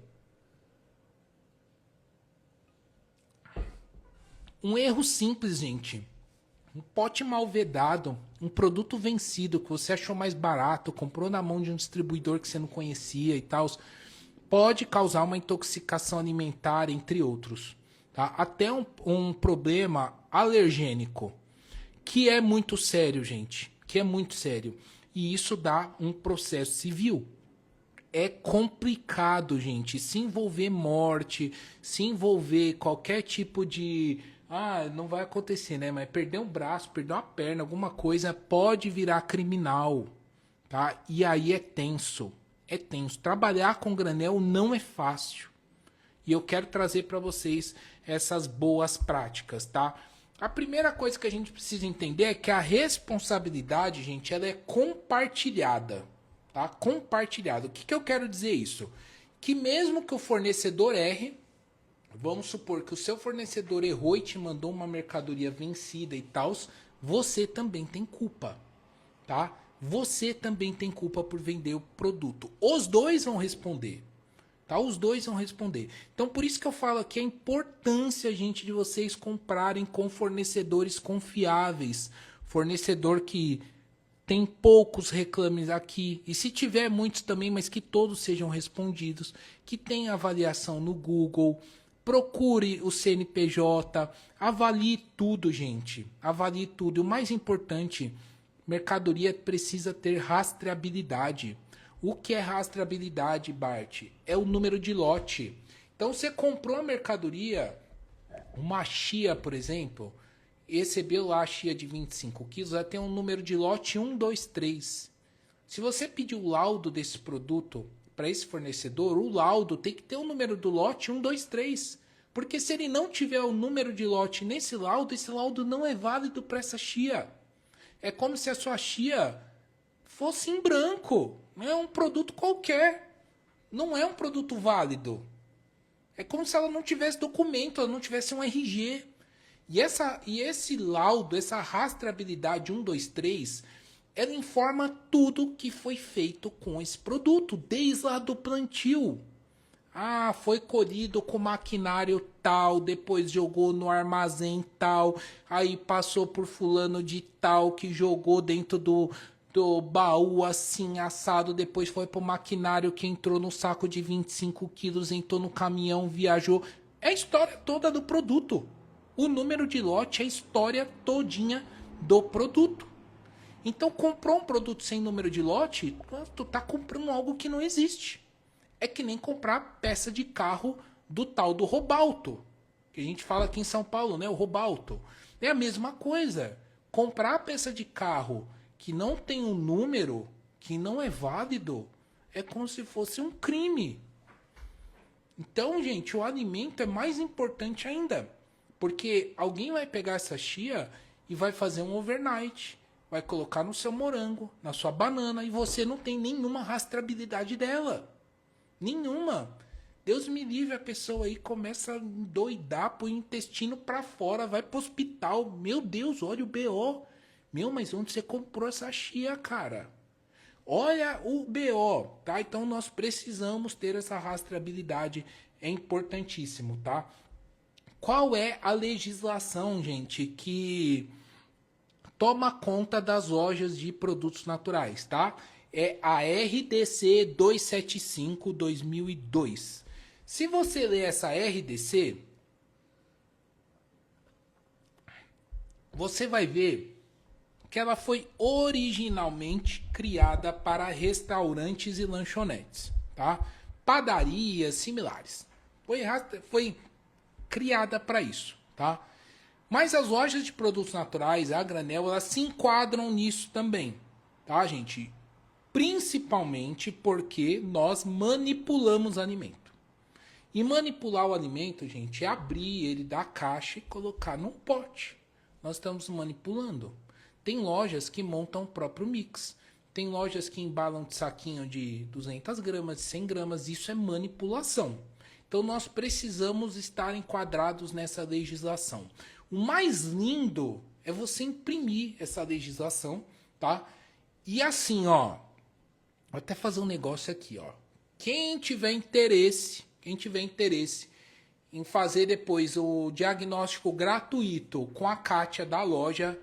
Um erro simples, gente. Um pote mal vedado, um produto vencido que você achou mais barato, comprou na mão de um distribuidor que você não conhecia e tal, pode causar uma intoxicação alimentar, entre outros. Tá? Até um problema alergênico, que é muito sério, gente. Que é muito sério. E isso dá um processo civil. É complicado, gente. Se envolver morte, se envolver qualquer tipo de... não vai acontecer, né? Mas perder um braço, perder uma perna, alguma coisa, pode virar criminal, tá? E aí é tenso. É tenso. Trabalhar com granel não é fácil. E eu quero trazer para vocês essas boas práticas, tá? A primeira coisa que a gente precisa entender é que a responsabilidade, gente, ela é compartilhada, tá? Compartilhada. O que eu quero dizer isso? Que mesmo que o fornecedor erre, vamos supor que o seu fornecedor errou e te mandou uma mercadoria vencida e tal, você também tem culpa, tá? Você também tem culpa por vender o produto. Os dois vão responder, tá? Os dois vão responder. Então, por isso que eu falo aqui a importância, gente, de vocês comprarem com fornecedores confiáveis. Fornecedor que tem poucos reclames aqui. E se tiver muitos também, mas que todos sejam respondidos. Que tem avaliação no Google. Procure o CNPJ. Avalie tudo, gente. Avalie tudo. E o mais importante, mercadoria precisa ter rastreabilidade. O que é rastreabilidade, Bart? É o número de lote. Então, você comprou a mercadoria, uma chia, por exemplo, recebeu lá a chia de 25 quilos, ela tem um número de lote 1, 2, 3. Se você pedir o laudo desse produto para esse fornecedor, o laudo tem que ter o número do lote 1, 2, 3. Porque se ele não tiver o número de lote nesse laudo, esse laudo não é válido para essa chia. É como se a sua chia fosse em branco. É um produto qualquer. Não é um produto válido. É como se ela não tivesse documento, ela não tivesse um RG. E esse laudo, essa rastreabilidade 1, 2, 3, ela informa tudo que foi feito com esse produto, desde lá do plantio. Foi colhido com maquinário tal, depois jogou no armazém tal, aí passou por fulano de tal que jogou dentro do baú assim, assado, depois foi pro maquinário que entrou no saco de 25 quilos, entrou no caminhão, viajou. É a história toda do produto. O número de lote é a história todinha do produto. Então, comprou um produto sem número de lote, tu tá comprando algo que não existe. É que nem comprar peça de carro do tal do Robalto, que a gente fala aqui em São Paulo, né? O Robalto. É a mesma coisa. Comprar peça de carro que não tem um número, que não é válido, é como se fosse um crime. Então, gente, o alimento é mais importante ainda. Porque alguém vai pegar essa chia e vai fazer um overnight. Vai colocar no seu morango, na sua banana, e você não tem nenhuma rastreabilidade dela. Nenhuma. Deus me livre, a pessoa aí começa a endoidar, põe o intestino pra fora, vai pro hospital. Meu Deus, olha o BO. Meu, mas onde você comprou essa chia, cara? Olha o BO, tá? Então nós precisamos ter essa rastreabilidade. É importantíssimo, tá? Qual é a legislação, gente, que toma conta das lojas de produtos naturais, tá? É a RDC 275/2002. Se você ler essa RDC, você vai ver que ela foi originalmente criada para restaurantes e lanchonetes, tá? Padarias similares. Foi criada para isso, tá? Mas as lojas de produtos naturais, a granel, elas se enquadram nisso também, tá, gente? principalmente porque nós manipulamos alimento. E manipular o alimento, gente, é abrir ele da caixa e colocar num pote. Nós estamos manipulando. Tem lojas que montam o próprio mix. Tem lojas que embalam de saquinho de 200 gramas, de 100 gramas. Isso é manipulação. Então nós precisamos estar enquadrados nessa legislação. O mais lindo é você imprimir essa legislação, tá? E assim, ó, vou até fazer um negócio aqui, ó. Quem tiver interesse em fazer depois o diagnóstico gratuito com a Kátia da loja,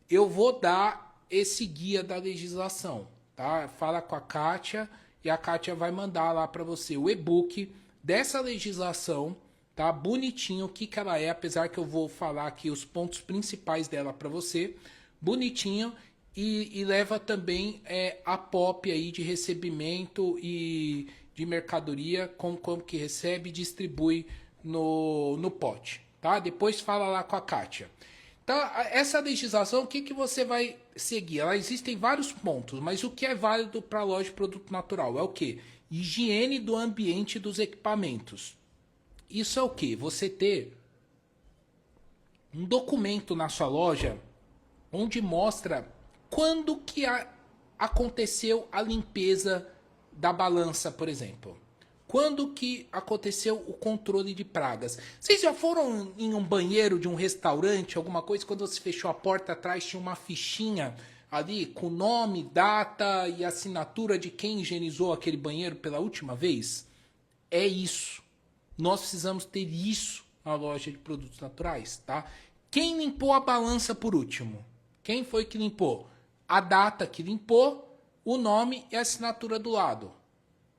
eu vou dar esse guia da legislação, tá? Fala com a Kátia e a Kátia vai mandar lá para você o e-book dessa legislação, tá? Bonitinho, o que ela é, apesar que eu vou falar aqui os pontos principais dela para você, bonitinho, e leva também a POP aí de recebimento e de mercadoria, como que recebe e distribui no pote, tá? Depois fala lá com a Kátia. Então, essa legislação, o que você vai seguir? Ela existem vários pontos, mas o que é válido para a loja de produto natural é o quê? Higiene do ambiente dos equipamentos. Isso é o quê? Você ter um documento na sua loja onde mostra quando que aconteceu a limpeza da balança, por exemplo. Quando que aconteceu o controle de pragas? Vocês já foram em um banheiro de um restaurante, alguma coisa, quando você fechou a porta atrás tinha uma fichinha ali com nome, data e assinatura de quem higienizou aquele banheiro pela última vez? É isso. Nós precisamos ter isso na loja de produtos naturais, tá? Quem limpou a balança por último? Quem foi que limpou? A data que limpou, o nome e a assinatura do lado,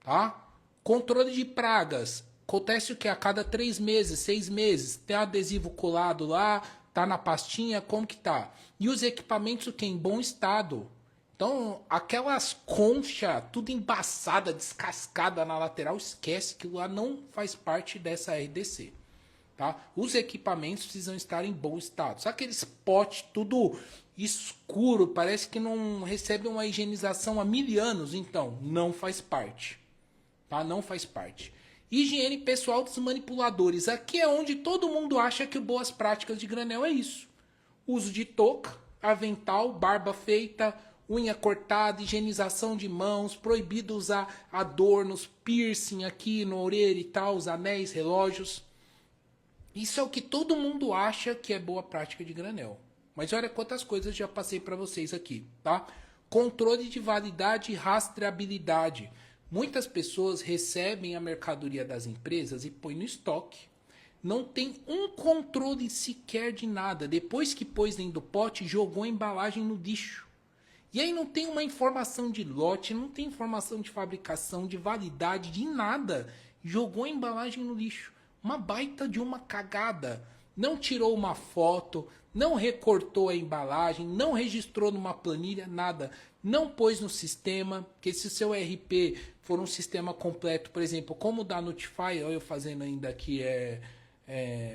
tá? Controle de pragas. Acontece o que? A cada 3 meses, 6 meses. Tem adesivo colado lá, tá na pastinha, como que tá? E os equipamentos o que? Em bom estado. Então, aquelas conchas, tudo embaçada, descascada na lateral, esquece que lá não faz parte dessa RDC. Tá? Os equipamentos precisam estar em bom estado. Sabe aqueles potes tudo escuro, parece que não recebe uma higienização há 1000 anos? Então, não faz parte. Tá? Não faz parte. Higiene pessoal dos manipuladores. Aqui é onde todo mundo acha que boas práticas de granel é isso. Uso de touca, avental, barba feita, unha cortada, higienização de mãos, proibido usar adornos, piercing aqui na orelha e tal, os anéis, relógios. Isso é o que todo mundo acha que é boa prática de granel. Mas olha quantas coisas já passei para vocês aqui, tá? Controle de validade e rastreabilidade. Muitas pessoas recebem a mercadoria das empresas e põem no estoque. Não tem um controle sequer de nada. Depois que pôs dentro do pote, jogou a embalagem no lixo. E aí não tem uma informação de lote, não tem informação de fabricação, de validade, de nada. Jogou a embalagem no lixo. Uma baita de uma cagada. Não tirou uma foto, não recortou a embalagem, não registrou numa planilha, nada. Não pôs no sistema, porque se o seu RP for um sistema completo, por exemplo, como o da Notify, olha eu fazendo ainda aqui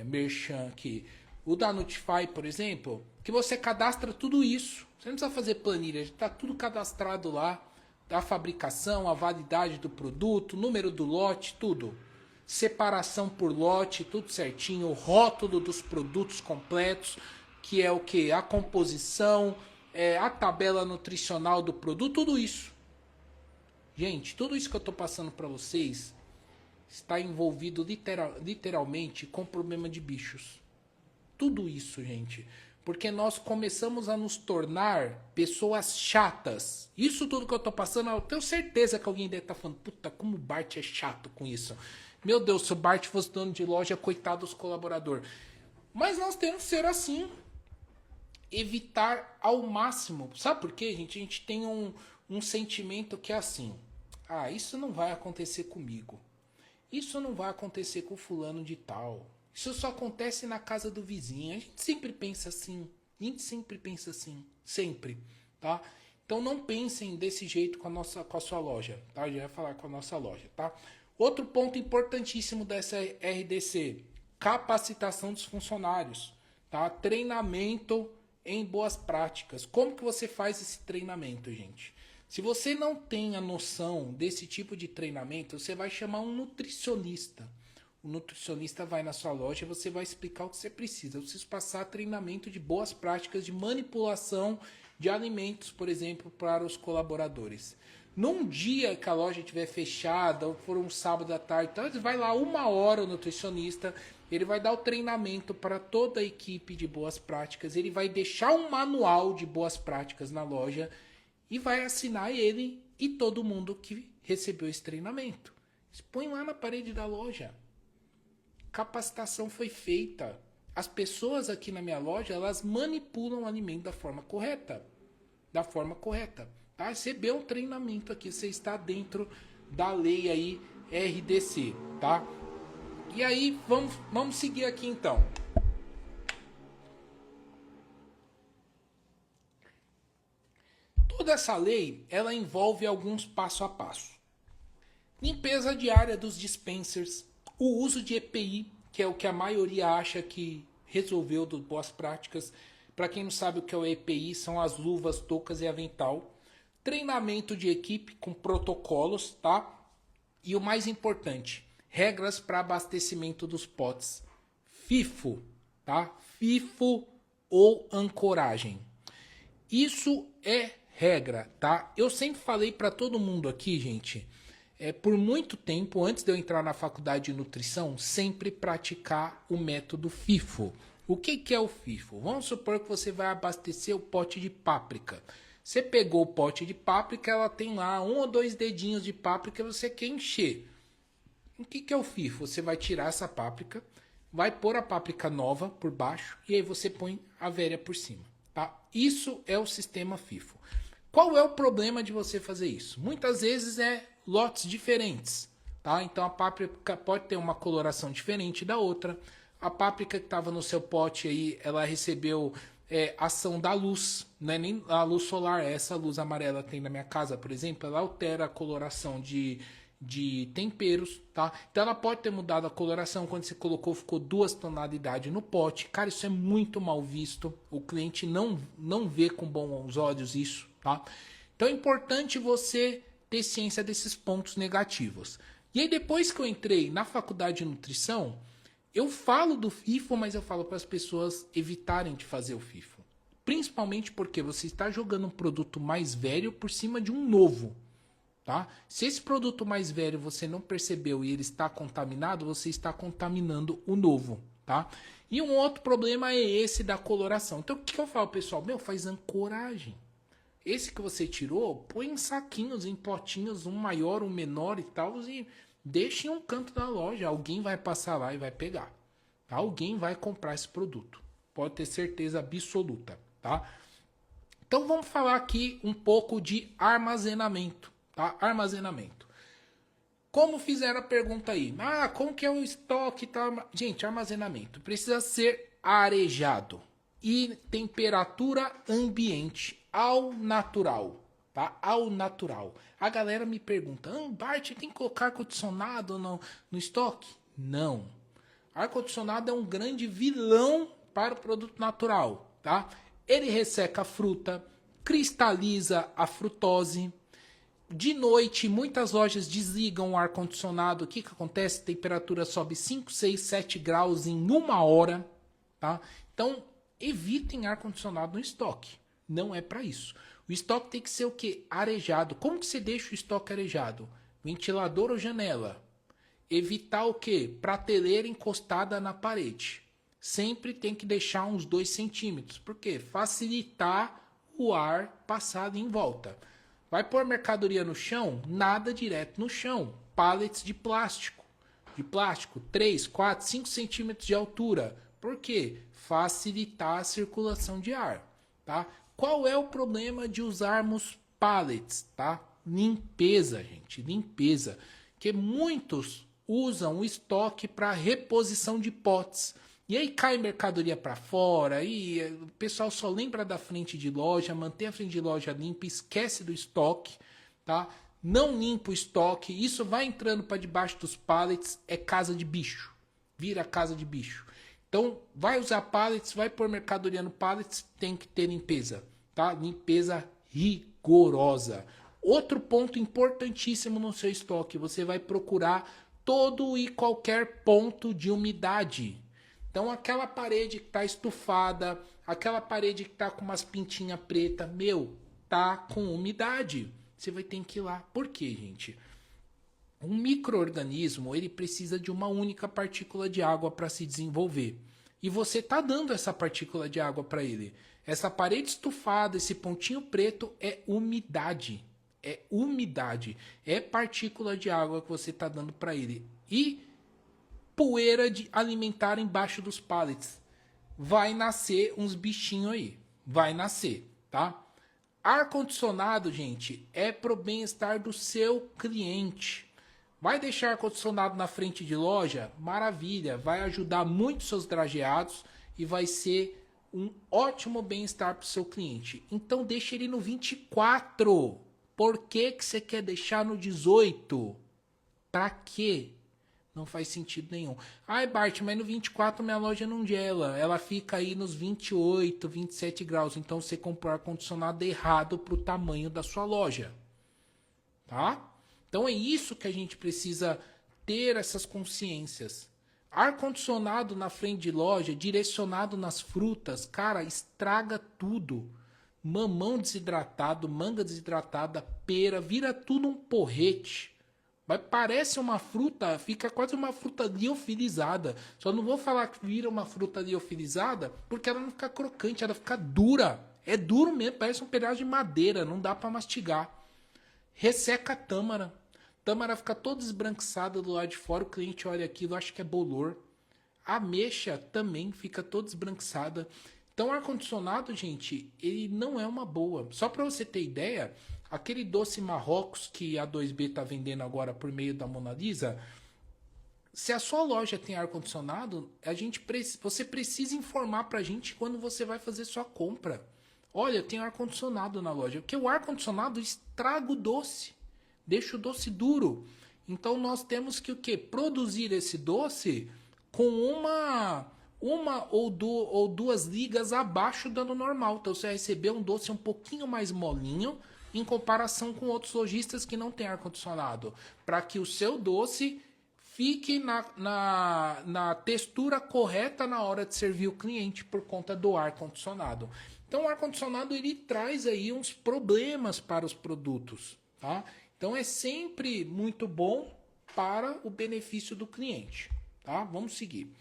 merchan aqui. O da Notify, por exemplo, que você cadastra tudo isso. Você não precisa fazer planilha, está tudo cadastrado lá. A fabricação, a validade do produto, número do lote, tudo. Separação por lote, tudo certinho, o rótulo dos produtos completos, que é o que? A composição, a tabela nutricional do produto, tudo isso. Gente, tudo isso que eu estou passando para vocês está envolvido literalmente com problema de bichos. Tudo isso, gente. Porque nós começamos a nos tornar pessoas chatas. Isso tudo que eu estou passando, eu tenho certeza que alguém deve estar falando, puta, como o Bart é chato com isso. Meu Deus, se o Bart fosse dono de loja, coitado dos colaboradores. Mas nós temos que ser assim. Evitar ao máximo. Sabe por quê, gente? A gente tem um sentimento que é assim. Ah, isso não vai acontecer comigo. Isso não vai acontecer com fulano de tal. Isso só acontece na casa do vizinho. A gente sempre pensa assim. A gente sempre pensa assim. Sempre. Tá? Então não pensem desse jeito com a sua loja. Tá? Eu já ia falar com a nossa loja. Tá? Outro ponto importantíssimo dessa RDC, capacitação dos funcionários, tá? Treinamento em boas práticas. Como que você faz esse treinamento, gente? Se você não tem a noção desse tipo de treinamento, você vai chamar um nutricionista. O nutricionista vai na sua loja e você vai explicar o que você precisa. Eu preciso passar treinamento de boas práticas de manipulação de alimentos, por exemplo, para os colaboradores. Num dia que a loja estiver fechada, ou for um sábado à tarde, então vai lá 1 hora o nutricionista, ele vai dar o treinamento para toda a equipe de boas práticas, ele vai deixar um manual de boas práticas na loja e vai assinar ele e todo mundo que recebeu esse treinamento. Põe lá na parede da loja. Capacitação foi feita. As pessoas aqui na minha loja, elas manipulam o alimento da forma correta. Da forma correta. Tá? Recebeu um treinamento aqui, você está dentro da lei aí RDC, tá? E aí, vamos seguir aqui então. Toda essa lei, ela envolve alguns passo a passo. Limpeza diária dos dispensers, o uso de EPI, que é o que a maioria acha que resolveu do boas práticas. Para quem não sabe o que é o EPI, são as luvas, toucas e avental. Treinamento de equipe com protocolos, tá? E o mais importante, regras para abastecimento dos potes. FIFO, tá? FIFO ou ancoragem. Isso é regra, tá? Eu sempre falei para todo mundo aqui, gente, por muito tempo, antes de eu entrar na faculdade de nutrição, sempre praticar o método FIFO. O que é o FIFO? Vamos supor que você vai abastecer o pote de páprica. Você pegou o pote de páprica, ela tem lá 1 ou 2 dedinhos de páprica e você quer encher. O que é o FIFO? Você vai tirar essa páprica, vai pôr a páprica nova por baixo e aí você põe a velha por cima. Tá? Isso é o sistema FIFO. Qual é o problema de você fazer isso? Muitas vezes é lotes diferentes. Tá? Então a páprica pode ter uma coloração diferente da outra. A páprica que estava no seu pote aí, ela recebeu ação da luz, não é nem a luz solar, essa luz amarela tem na minha casa, por exemplo, ela altera a coloração de temperos, tá? Então ela pode ter mudado a coloração, quando você colocou ficou 2 tonalidades no pote. Cara, isso é muito mal visto, o cliente não vê com bons olhos isso, tá? Então é importante você ter ciência desses pontos negativos. E aí depois que eu entrei na faculdade de nutrição, eu falo do FIFO, mas eu falo para as pessoas evitarem de fazer o FIFO. Principalmente porque você está jogando um produto mais velho por cima de um novo. Tá? Se esse produto mais velho você não percebeu e ele está contaminado, você está contaminando o novo. Tá? E um outro problema é esse da coloração. Então o que eu falo, pessoal? Faz ancoragem. Esse que você tirou, põe em saquinhos, em potinhos, um maior, um menor e tal, e deixe em um canto da loja. Alguém vai passar lá e vai pegar. Tá? Alguém vai comprar esse produto. Pode ter certeza absoluta. Tá? Então vamos falar aqui um pouco de armazenamento. Tá? Armazenamento. Como fizeram a pergunta aí? Como que é o estoque? Tá? Gente, armazenamento precisa ser arejado e temperatura ambiente ao natural. Tá? Ao natural. A galera me pergunta, Bart, tem que colocar ar-condicionado no estoque? Não. Ar-condicionado é um grande vilão para o produto natural. Tá? Ele resseca a fruta, cristaliza a frutose. De noite, muitas lojas desligam o ar-condicionado. O que acontece? A temperatura sobe 5, 6, 7 graus em 1 hora. Tá? Então, evitem ar-condicionado no estoque. Não é para isso. O estoque tem que ser o quê? Arejado. Como que você deixa o estoque arejado? Ventilador ou janela? Evitar o quê? Prateleira encostada na parede. Sempre tem que deixar uns 2 centímetros. Por quê? Facilitar o ar passado em volta. Vai pôr mercadoria no chão? Nada direto no chão. Pallets de plástico. 3, 4, 5 centímetros de altura. Por quê? Facilitar a circulação de ar. Tá? Qual é o problema de usarmos pallets? Tá? Limpeza, gente. Limpeza. Que muitos usam o estoque para reposição de potes. E aí cai mercadoria para fora, e o pessoal só lembra da frente de loja, mantém a frente de loja limpa, esquece do estoque, tá? Não limpa o estoque, isso vai entrando para debaixo dos pallets, é casa de bicho, vira casa de bicho. Então, vai usar pallets, vai pôr mercadoria no pallets, tem que ter limpeza, tá? Limpeza rigorosa. Outro ponto importantíssimo no seu estoque, você vai procurar todo e qualquer ponto de umidade. Então aquela parede que tá estufada, aquela parede que tá com umas pintinhas preta, tá com umidade. Você vai ter que ir lá. Por quê, gente? Um micro-organismo, ele precisa de uma única partícula de água para se desenvolver. E você tá dando essa partícula de água para ele. Essa parede estufada, esse pontinho preto é umidade. É umidade. É partícula de água que você tá dando para ele. E poeira de alimentar embaixo dos pallets. Vai nascer uns bichinhos aí. Vai nascer, tá? Ar-condicionado, gente, é pro bem-estar do seu cliente. Vai deixar ar-condicionado na frente de loja? Maravilha, vai ajudar muito seus drageados e vai ser um ótimo bem-estar para o seu cliente. Então deixa ele no 24. Por que você quer deixar no 18? Para quê? Não faz sentido nenhum. Ai, Bart, mas no 24 minha loja não gela. Ela fica aí nos 28, 27 graus. Então você comprou ar-condicionado errado para o tamanho da sua loja. Tá? Então é isso que a gente precisa ter essas consciências. Ar-condicionado na frente de loja, direcionado nas frutas, cara, estraga tudo. Mamão desidratado, manga desidratada, pera, vira tudo um porrete. Mas parece uma fruta, fica quase uma fruta liofilizada. Só não vou falar que vira uma fruta liofilizada, porque ela não fica crocante, ela fica dura. É duro mesmo, parece um pedaço de madeira, não dá para mastigar. Resseca a tâmara. Tâmara fica toda esbranquiçada do lado de fora, o cliente olha aquilo, acha que é bolor. A ameixa também fica toda esbranquiçada. Então, o ar-condicionado, gente, ele não é uma boa. Só para você ter ideia, aquele doce Marrocos que a 2B está vendendo agora por meio da Mona Lisa, se a sua loja tem ar-condicionado, você precisa informar para a gente quando você vai fazer sua compra. Olha, tem ar-condicionado na loja. Porque o ar-condicionado estraga o doce. Deixa o doce duro. Então nós temos que o quê? Produzir esse doce com uma ou duas ligas abaixo do normal. Então você vai receber um doce um pouquinho mais molinho em comparação com outros lojistas que não têm ar-condicionado. Para que o seu doce fique na textura correta na hora de servir o cliente por conta do ar-condicionado. Então o ar-condicionado ele traz aí uns problemas para os produtos, tá? Então é sempre muito bom para o benefício do cliente, tá? Vamos seguir.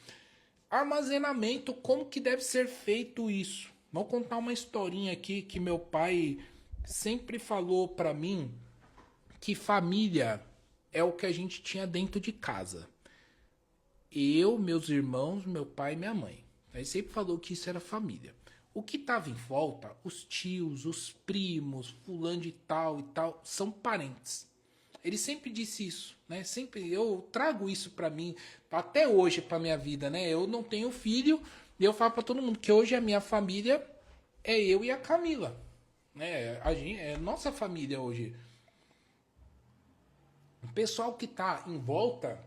Armazenamento, como que deve ser feito isso? Vou contar uma historinha aqui que meu pai sempre falou para mim que família é o que a gente tinha dentro de casa. Eu, meus irmãos, meu pai e minha mãe. Ele sempre falou que isso era família. O que estava em volta, os tios, os primos, fulano de tal e tal, são parentes. Ele sempre disse isso, né? Sempre eu trago isso para mim, até hoje para minha vida, né? Eu não tenho filho, e eu falo para todo mundo que hoje a minha família é eu e a Camila, né? A gente, é nossa família hoje. O pessoal que tá em volta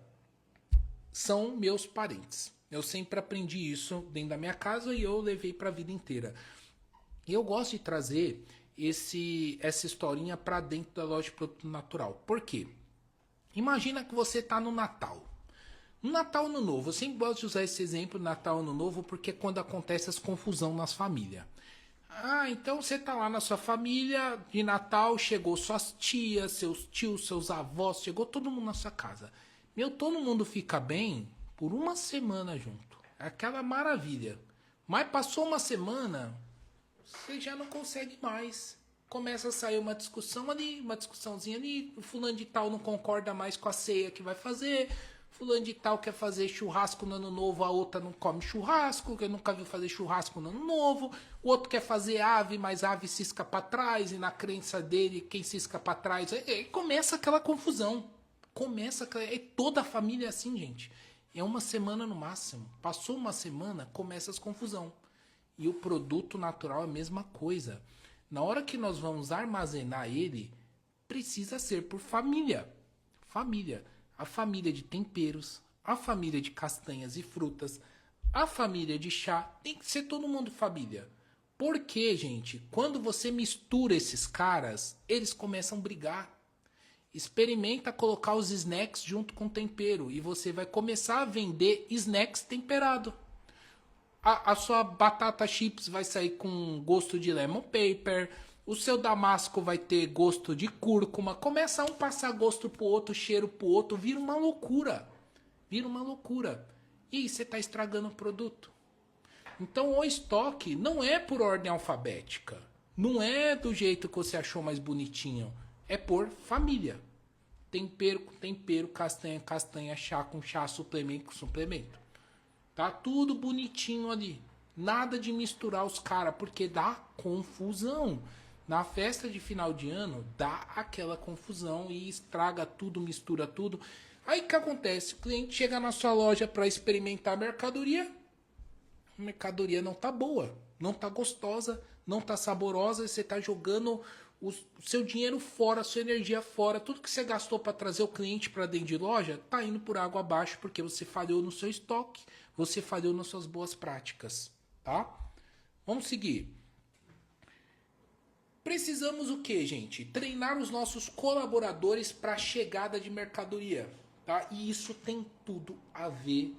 são meus parentes. Eu sempre aprendi isso dentro da minha casa e eu levei para a vida inteira. E eu gosto de trazer essa historinha para dentro da loja de produto natural. Por quê? Imagina que você está no Natal. No Natal, Ano Novo. Eu sempre gosto de usar esse exemplo, Natal, Ano Novo, porque é quando acontece as confusão nas famílias. Ah, então você tá lá na sua família de Natal, chegou suas tias, seus tios, seus avós, chegou todo mundo na sua casa. Todo mundo fica bem por uma semana junto. É aquela maravilha. Mas passou uma semana, você já não consegue mais. Começa a sair uma discussão ali, uma discussãozinha ali. O fulano de tal não concorda mais com a ceia que vai fazer. Fulano de tal quer fazer churrasco no ano novo, a outra não come churrasco, que nunca viu fazer churrasco no ano novo. O outro quer fazer ave, mas a ave cisca para trás, e na crença dele, quem cisca para trás. E começa aquela confusão. É toda a família assim, gente. É uma semana no máximo. Passou uma semana, começa as confusão. E o produto natural é a mesma coisa. Na hora que nós vamos armazenar ele, precisa ser por família. Família. A família de temperos, a família de castanhas e frutas, a família de chá. Tem que ser todo mundo família. Porque, gente, quando você mistura esses caras, eles começam a brigar. Experimenta colocar os snacks junto com tempero e você vai começar a vender snacks temperado. A sua batata chips vai sair com gosto de lemon pepper. O seu damasco vai ter gosto de cúrcuma. Começa um passar gosto pro outro, cheiro pro outro. Vira uma loucura. Vira uma loucura. E aí você tá estragando o produto. Então o estoque não é por ordem alfabética. Não é do jeito que você achou mais bonitinho. É por família. Tempero com tempero, castanha com castanha, chá com chá, suplemento com suplemento. Tá tudo bonitinho ali. Nada de misturar os caras, porque dá confusão. Na festa de final de ano, dá aquela confusão e estraga tudo, mistura tudo. Aí o que acontece? O cliente chega na sua loja para experimentar a mercadoria. A mercadoria não tá boa, não tá gostosa, não tá saborosa. E você tá jogando o seu dinheiro fora, a sua energia fora. Tudo que você gastou para trazer o cliente para dentro de loja, tá indo por água abaixo porque você falhou no seu estoque. Você falhou nas suas boas práticas, tá? Vamos seguir. Precisamos o que, gente? Treinar os nossos colaboradores para a chegada de mercadoria, tá? E isso tem tudo a ver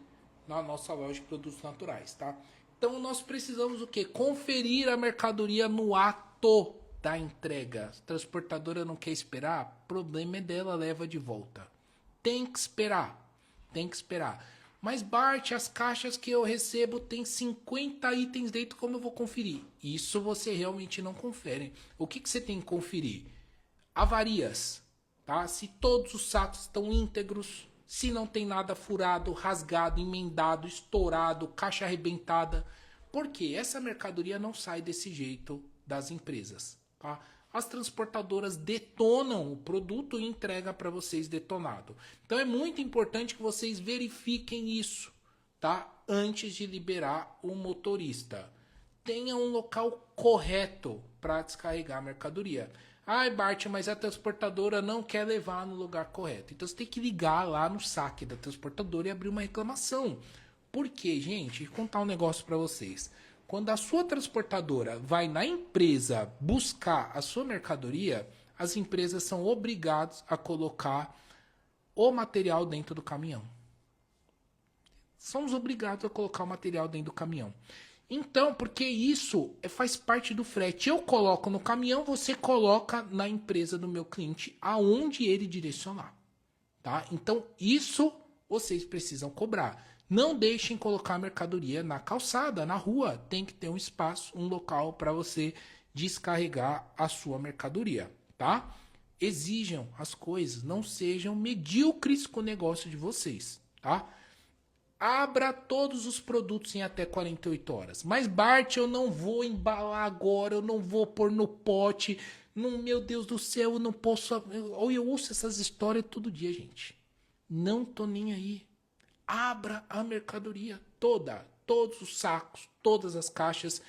na nossa loja de produtos naturais, tá? Então nós precisamos o que? Conferir a mercadoria no ato da entrega. Se a transportadora não quer esperar, problema é dela, leva de volta. Tem que esperar, tem que esperar. Mas Bart, as caixas que eu recebo tem 50 itens dentro, como eu vou conferir? Isso você realmente não confere. O que você tem que conferir? Avarias, tá? Se todos os sacos estão íntegros, se não tem nada furado, rasgado, emendado, estourado, caixa arrebentada. Porque essa mercadoria não sai desse jeito das empresas, tá? As transportadoras detonam o produto e entregam para vocês detonado. Então é muito importante que vocês verifiquem isso, tá? Antes de liberar o motorista. Tenha um local correto para descarregar a mercadoria. Ai, Bart, mas a transportadora não quer levar no lugar correto. Então você tem que ligar lá no saque da transportadora e abrir uma reclamação. Porque, gente, vou contar um negócio para vocês. Quando a sua transportadora vai na empresa buscar a sua mercadoria, as empresas são obrigadas a colocar o material dentro do caminhão. Somos obrigados a colocar o material dentro do caminhão. Então, porque isso faz parte do frete. Eu coloco no caminhão, você coloca na empresa do meu cliente, aonde ele direcionar. Tá? Então, isso vocês precisam cobrar. Não deixem colocar a mercadoria na calçada, na rua. Tem que ter um espaço, um local para você descarregar a sua mercadoria, tá? Exijam as coisas, não sejam medíocres com o negócio de vocês, tá? Abra todos os produtos em até 48 horas. Mas Bart, eu não vou embalar agora, eu não vou pôr no pote. Não, meu Deus do céu, eu não posso... Eu ouço essas histórias todo dia, gente. Não tô nem aí. Abra a mercadoria toda, todos os sacos, todas as caixas.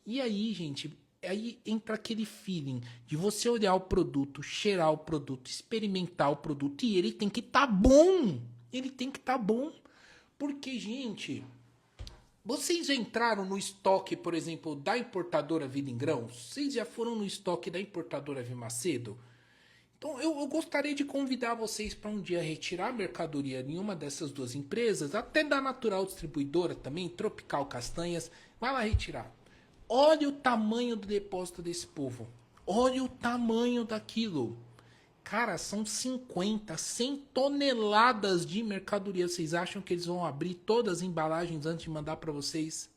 E aí, gente, aí entra aquele feeling de você olhar o produto, cheirar o produto, experimentar o produto. E ele tem que estar bom. Ele tem que estar bom. Porque, gente, vocês já entraram no estoque, por exemplo, da importadora Vida em Grãos? Vocês já foram no estoque da importadora Vimacedo? Então, eu gostaria de convidar vocês para um dia retirar mercadoria em uma dessas duas empresas, até da Natural Distribuidora também, Tropical Castanhas. Vai lá retirar. Olha o tamanho do depósito desse povo. Olha o tamanho daquilo. Cara, são 50, 100 toneladas de mercadoria. Vocês acham que eles vão abrir todas as embalagens antes de mandar para vocês?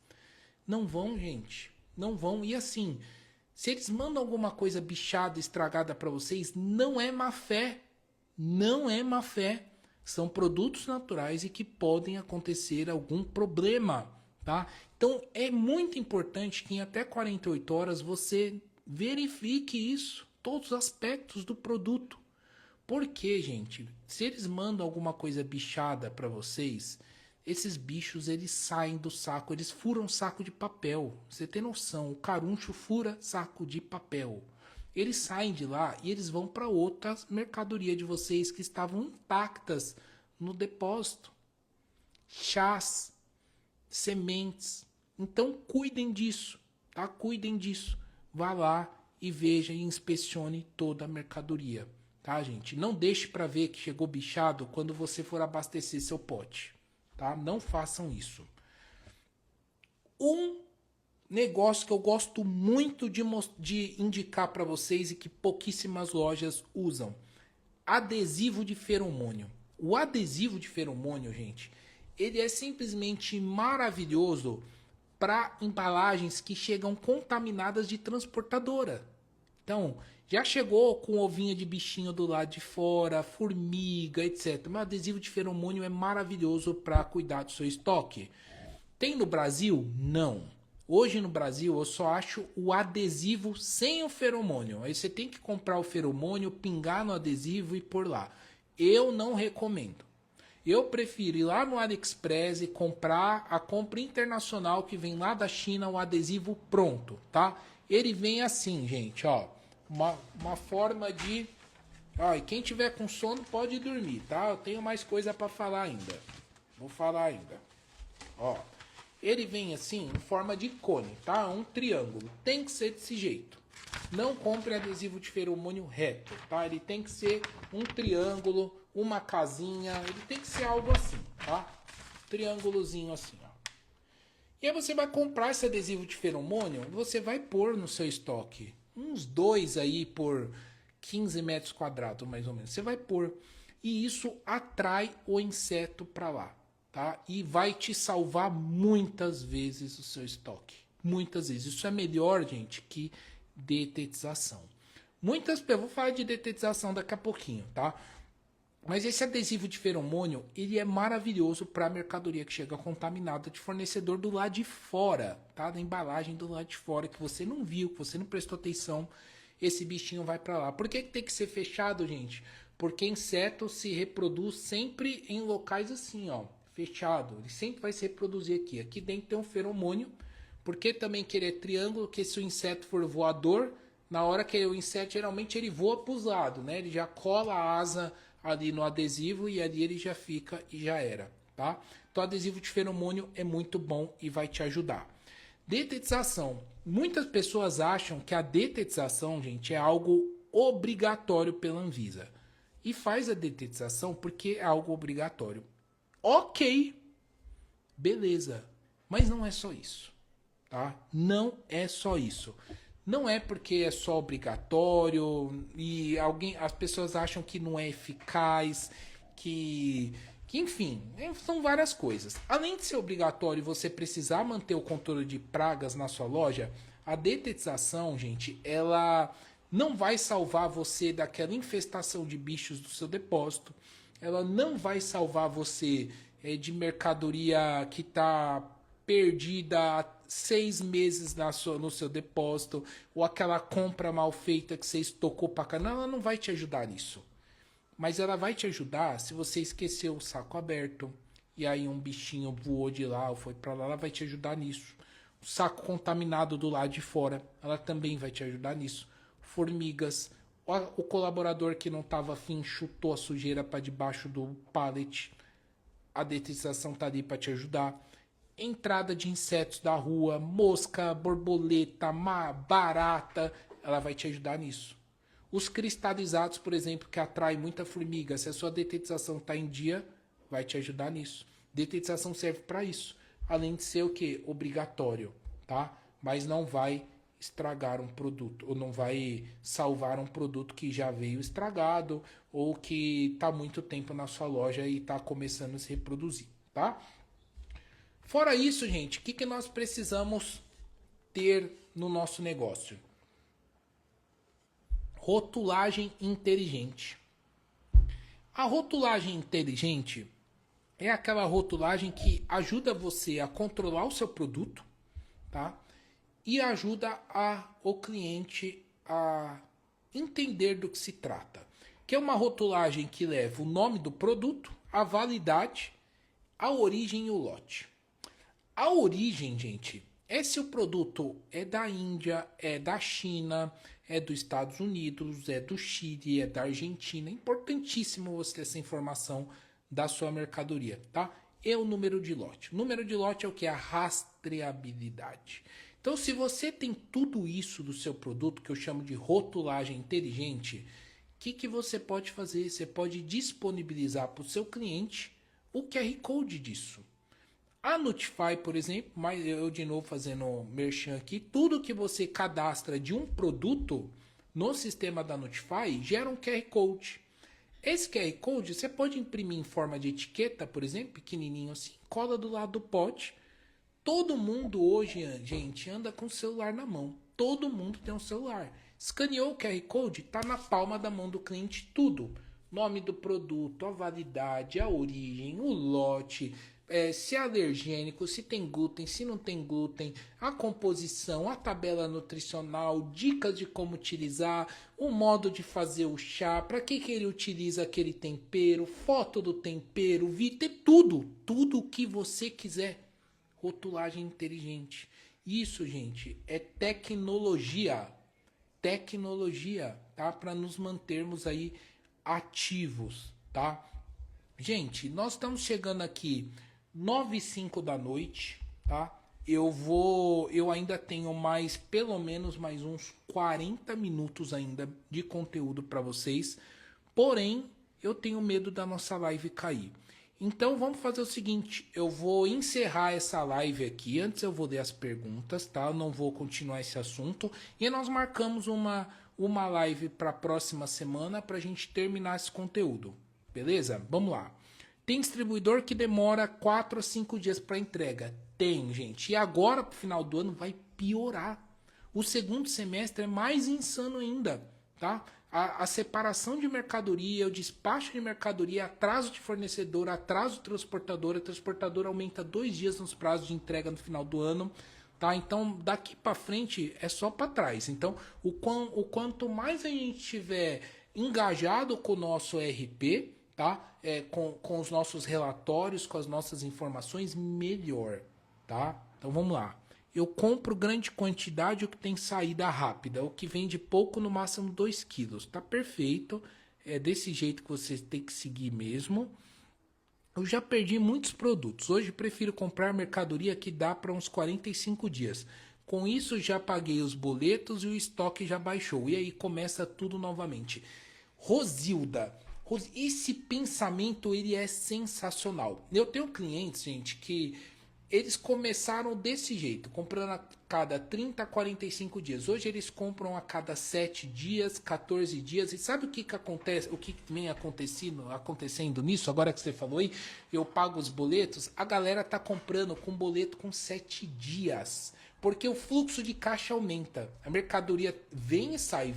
Não vão, gente. Não vão. E assim... Se eles mandam alguma coisa bichada, estragada para vocês, não é má fé. Não é má fé. São produtos naturais e que podem acontecer algum problema, tá? Então é muito importante que em até 48 horas você verifique isso, todos os aspectos do produto. Por quê, gente? Se eles mandam alguma coisa bichada para vocês, esses bichos, eles saem do saco, eles furam saco de papel. Você tem noção, o caruncho fura saco de papel. Eles saem de lá e eles vão para outras mercadorias de vocês que estavam intactas no depósito. Chás, sementes. Então, cuidem disso, tá? Cuidem disso. Vá lá e veja e inspecione toda a mercadoria, tá, gente? Não deixe para ver que chegou bichado quando você for abastecer seu pote, tá? Não façam isso. Um negócio que eu gosto muito de indicar para vocês e que pouquíssimas lojas usam: adesivo de feromônio. O adesivo de feromônio, gente, ele é simplesmente maravilhoso para embalagens que chegam contaminadas de transportadora. Então, já chegou com ovinha de bichinho do lado de fora, formiga, etc. Mas o adesivo de feromônio é maravilhoso para cuidar do seu estoque. Tem no Brasil? Não. Hoje no Brasil eu só acho o adesivo sem o feromônio. Aí você tem que comprar o feromônio, pingar no adesivo e pôr lá. Eu não recomendo. Eu prefiro ir lá no AliExpress e comprar a compra internacional que vem lá da China, o adesivo pronto, tá? Ele vem assim, gente, ó. Uma forma de... Ó, e quem tiver com sono pode dormir, tá? Eu tenho mais coisa para falar ainda. Vou falar ainda. Ó. Ele vem assim, em forma de cone, tá? Um triângulo. Tem que ser desse jeito. Não compre adesivo de feromônio reto, tá? Ele tem que ser um triângulo, uma casinha. Ele tem que ser algo assim, tá? Triângulozinho assim, ó. E aí você vai comprar esse adesivo de feromônio, você vai pôr no seu estoque. Uns 2 aí por 15 metros quadrados, mais ou menos. Você vai pôr. E isso atrai o inseto para lá. Tá? E vai te salvar muitas vezes o seu estoque. Muitas vezes. Isso é melhor, gente, que detetização. Eu vou falar de detetização daqui a pouquinho, tá? Mas esse adesivo de feromônio, ele é maravilhoso para mercadoria que chega contaminada de fornecedor do lado de fora, tá? Da embalagem do lado de fora, que você não viu, que você não prestou atenção, esse bichinho vai para lá. Por que tem que ser fechado, gente? Porque inseto se reproduz sempre em locais assim, ó. Fechado, ele sempre vai se reproduzir aqui. Aqui dentro tem um feromônio, porque também que ele é triângulo, que se o inseto for voador, na hora que o inseto geralmente ele voa para os lados, né? Ele já cola a asa ali no adesivo e ali ele já fica e já era, tá? Então adesivo de feromônio é muito bom e vai te ajudar. Detetização. Muitas pessoas acham que a detetização, gente, é algo obrigatório pela Anvisa. E faz a detetização porque é algo obrigatório. Ok, beleza, mas não é só isso, tá? Não é só isso. Não é porque é só obrigatório e as pessoas acham que não é eficaz, que enfim, são várias coisas. Além de ser obrigatório e você precisar manter o controle de pragas na sua loja, a detetização, gente, ela não vai salvar você daquela infestação de bichos do seu depósito. Ela não vai salvar você de mercadoria que está perdida há 6 meses no seu depósito, ou aquela compra mal feita que você estocou para cá. Não, ela não vai te ajudar nisso. Mas ela vai te ajudar se você esqueceu o saco aberto, e aí um bichinho voou de lá ou foi para lá, ela vai te ajudar nisso. O saco contaminado do lado de fora, ela também vai te ajudar nisso. Formigas, o colaborador que não estava afim chutou a sujeira para debaixo do pallet. A detetização está ali para te ajudar. Entrada de insetos da rua, mosca, borboleta, barata, ela vai te ajudar nisso. Os cristalizados, por exemplo, que atraem muita formiga, se a sua detetização está em dia, vai te ajudar nisso. Detetização serve para isso. Além de ser o que? Obrigatório, tá? Mas não vai estragar um produto, ou não vai salvar um produto que já veio estragado, ou que está muito tempo na sua loja e está começando a se reproduzir, tá? Fora isso, gente, o que nós precisamos ter no nosso negócio? Rotulagem inteligente. A rotulagem inteligente é aquela rotulagem que ajuda você a controlar o seu produto, tá? E ajuda o cliente a entender do que se trata. Que é uma rotulagem que leva o nome do produto, a validade, a origem e o lote. A origem, gente, é se o produto é da Índia, é da China, é dos Estados Unidos, é do Chile, é da Argentina. É importantíssimo você ter essa informação da sua mercadoria, tá? E o número de lote. O número de lote é o que? A rastreabilidade. Então, se você tem tudo isso do seu produto, que eu chamo de rotulagem inteligente, o que você pode fazer? Você pode disponibilizar para o seu cliente o QR Code disso. A Notify, por exemplo, mas eu de novo fazendo merchan aqui, tudo que você cadastra de um produto no sistema da Notify gera um QR Code. Esse QR Code você pode imprimir em forma de etiqueta, por exemplo, pequenininho assim, cola do lado do pote. Todo mundo hoje, gente, anda com o celular na mão. Todo mundo tem um celular. Escaneou o QR Code, está na palma da mão do cliente tudo. Nome do produto, a validade, a origem, o lote, se é alergênico, se tem glúten, se não tem glúten, a composição, a tabela nutricional, dicas de como utilizar, o modo de fazer o chá, para que ele utiliza aquele tempero, foto do tempero, vídeo, tudo o que você quiser. Rotulagem inteligente. Isso, gente, é tecnologia, tá? Para nos mantermos aí ativos, tá? Gente, nós estamos chegando aqui 9h05 da noite, tá? Eu ainda tenho pelo menos mais uns 40 minutos ainda de conteúdo para vocês. Porém, eu tenho medo da nossa live cair. Então vamos fazer o seguinte, eu vou encerrar essa live aqui, antes eu vou ler as perguntas, tá? Eu não vou continuar esse assunto e nós marcamos uma live para a próxima semana para a gente terminar esse conteúdo, beleza? Vamos lá. Tem distribuidor que demora 4 a 5 dias para entrega? Tem, gente. E agora pro final do ano vai piorar. O segundo semestre é mais insano ainda, tá? A separação de mercadoria, o despacho de mercadoria, atraso de fornecedor, atraso de transportadora. A transportadora aumenta 2 dias nos prazos de entrega no final do ano. Tá? Então, daqui para frente é só para trás. Então, o quanto mais a gente estiver engajado com o nosso RP, tá? Com os nossos relatórios, com as nossas informações, melhor. Tá? Então, vamos lá. Eu compro grande quantidade o que tem saída rápida, o que vende pouco, no máximo 2 quilos. Tá perfeito, é desse jeito que você tem que seguir mesmo. Eu já perdi muitos produtos, hoje prefiro comprar mercadoria que dá para uns 45 dias. Com isso já paguei os boletos e o estoque já baixou. E aí começa tudo novamente. Rosilda, esse pensamento ele é sensacional. Eu tenho clientes, gente, que eles começaram desse jeito, comprando a cada 30 a 45 dias. Hoje eles compram a cada 7 dias, 14 dias. E sabe o que acontece? O que vem acontecendo nisso? Agora que você falou aí, eu pago os boletos. A galera tá comprando com boleto com 7 dias. Porque o fluxo de caixa aumenta. A mercadoria vem e sai.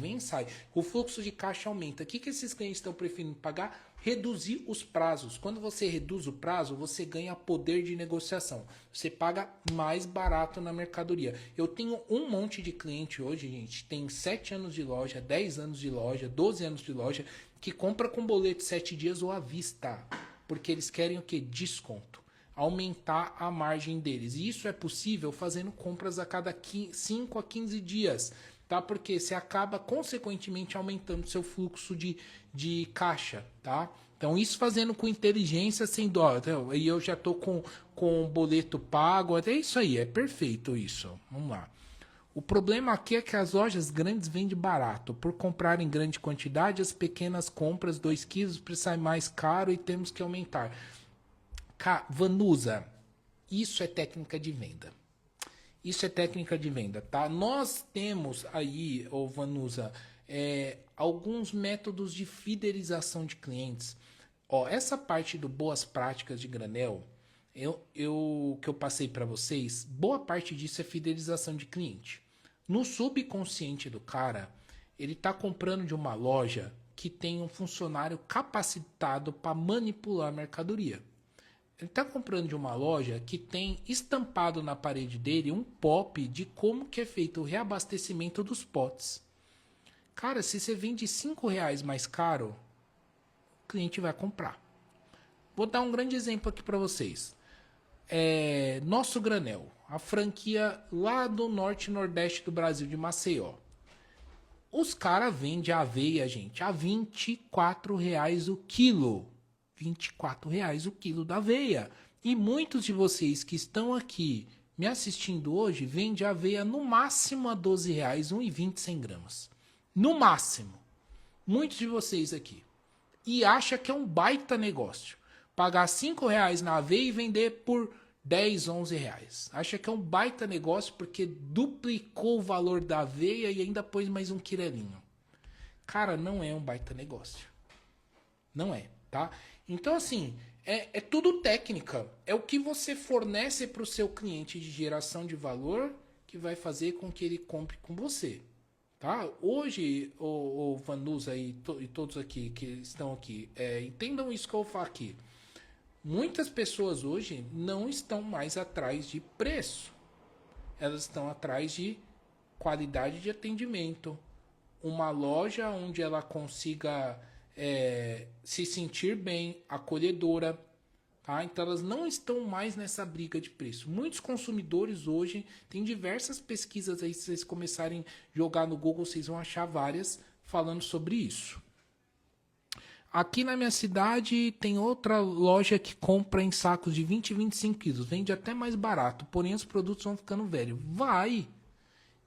O fluxo de caixa aumenta. O que esses clientes estão preferindo pagar? Reduzir os prazos. Quando você reduz o prazo, você ganha poder de negociação. Você paga mais barato na mercadoria. Eu tenho um monte de cliente hoje, gente, tem 7 anos de loja, 10 anos de loja, 12 anos de loja, que compra com boleto 7 dias ou à vista. Porque eles querem o quê? Desconto. Aumentar a margem deles. E isso é possível fazendo compras a cada 5 a 15 dias. Tá? Porque você acaba, consequentemente, aumentando seu fluxo de caixa, tá? Então, isso fazendo com inteligência, sem dó. E eu já estou com o boleto pago. Até isso aí, é perfeito isso. Vamos lá. O problema aqui é que as lojas grandes vendem barato. Por comprar em grande quantidade, as pequenas compras, 2 quilos, sai mais caro e temos que aumentar. Vanusa, isso é técnica de venda. Isso é técnica de venda, tá? Nós temos aí, Vanusa, alguns métodos de fidelização de clientes. Ó, essa parte do boas práticas de granel, que eu passei para vocês, boa parte disso é fidelização de cliente. No subconsciente do cara, ele está comprando de uma loja que tem um funcionário capacitado para manipular a mercadoria. Ele está comprando de uma loja que tem estampado na parede dele um pop de como que é feito o reabastecimento dos potes. Cara, se você vende R$5 mais caro, o cliente vai comprar. Vou dar um grande exemplo aqui para vocês. Nosso Granel, a franquia lá do norte e nordeste do Brasil, de Maceió. Os caras vendem a aveia, gente, a R$24 o quilo. R$24 o quilo da aveia. E muitos de vocês que estão aqui me assistindo hoje, vende aveia no máximo a R$ 12, 1,20 100 gramas. No máximo. Muitos de vocês aqui. E acha que é um baita negócio. Pagar R$ 5 na aveia e vender por R$ 10, R$ 11. Acha que é um baita negócio porque duplicou o valor da aveia e ainda pôs mais um quirelinho. Cara, não é um baita negócio. Não é, tá? Então, assim, é tudo técnica. É o que você fornece para o seu cliente de geração de valor que vai fazer com que ele compre com você. Tá? Hoje, o Vanusa e todos aqui que estão aqui, entendam isso que eu vou falar aqui. Muitas pessoas hoje não estão mais atrás de preço. Elas estão atrás de qualidade de atendimento. Uma loja onde ela consiga se sentir bem, acolhedora. Tá? Então elas não estão mais nessa briga de preço. Muitos consumidores hoje, tem diversas pesquisas aí, se vocês começarem a jogar no Google, vocês vão achar várias falando sobre isso. Aqui na minha cidade tem outra loja que compra em sacos de 20 e 25 quilos. Vende até mais barato, porém os produtos vão ficando velhos.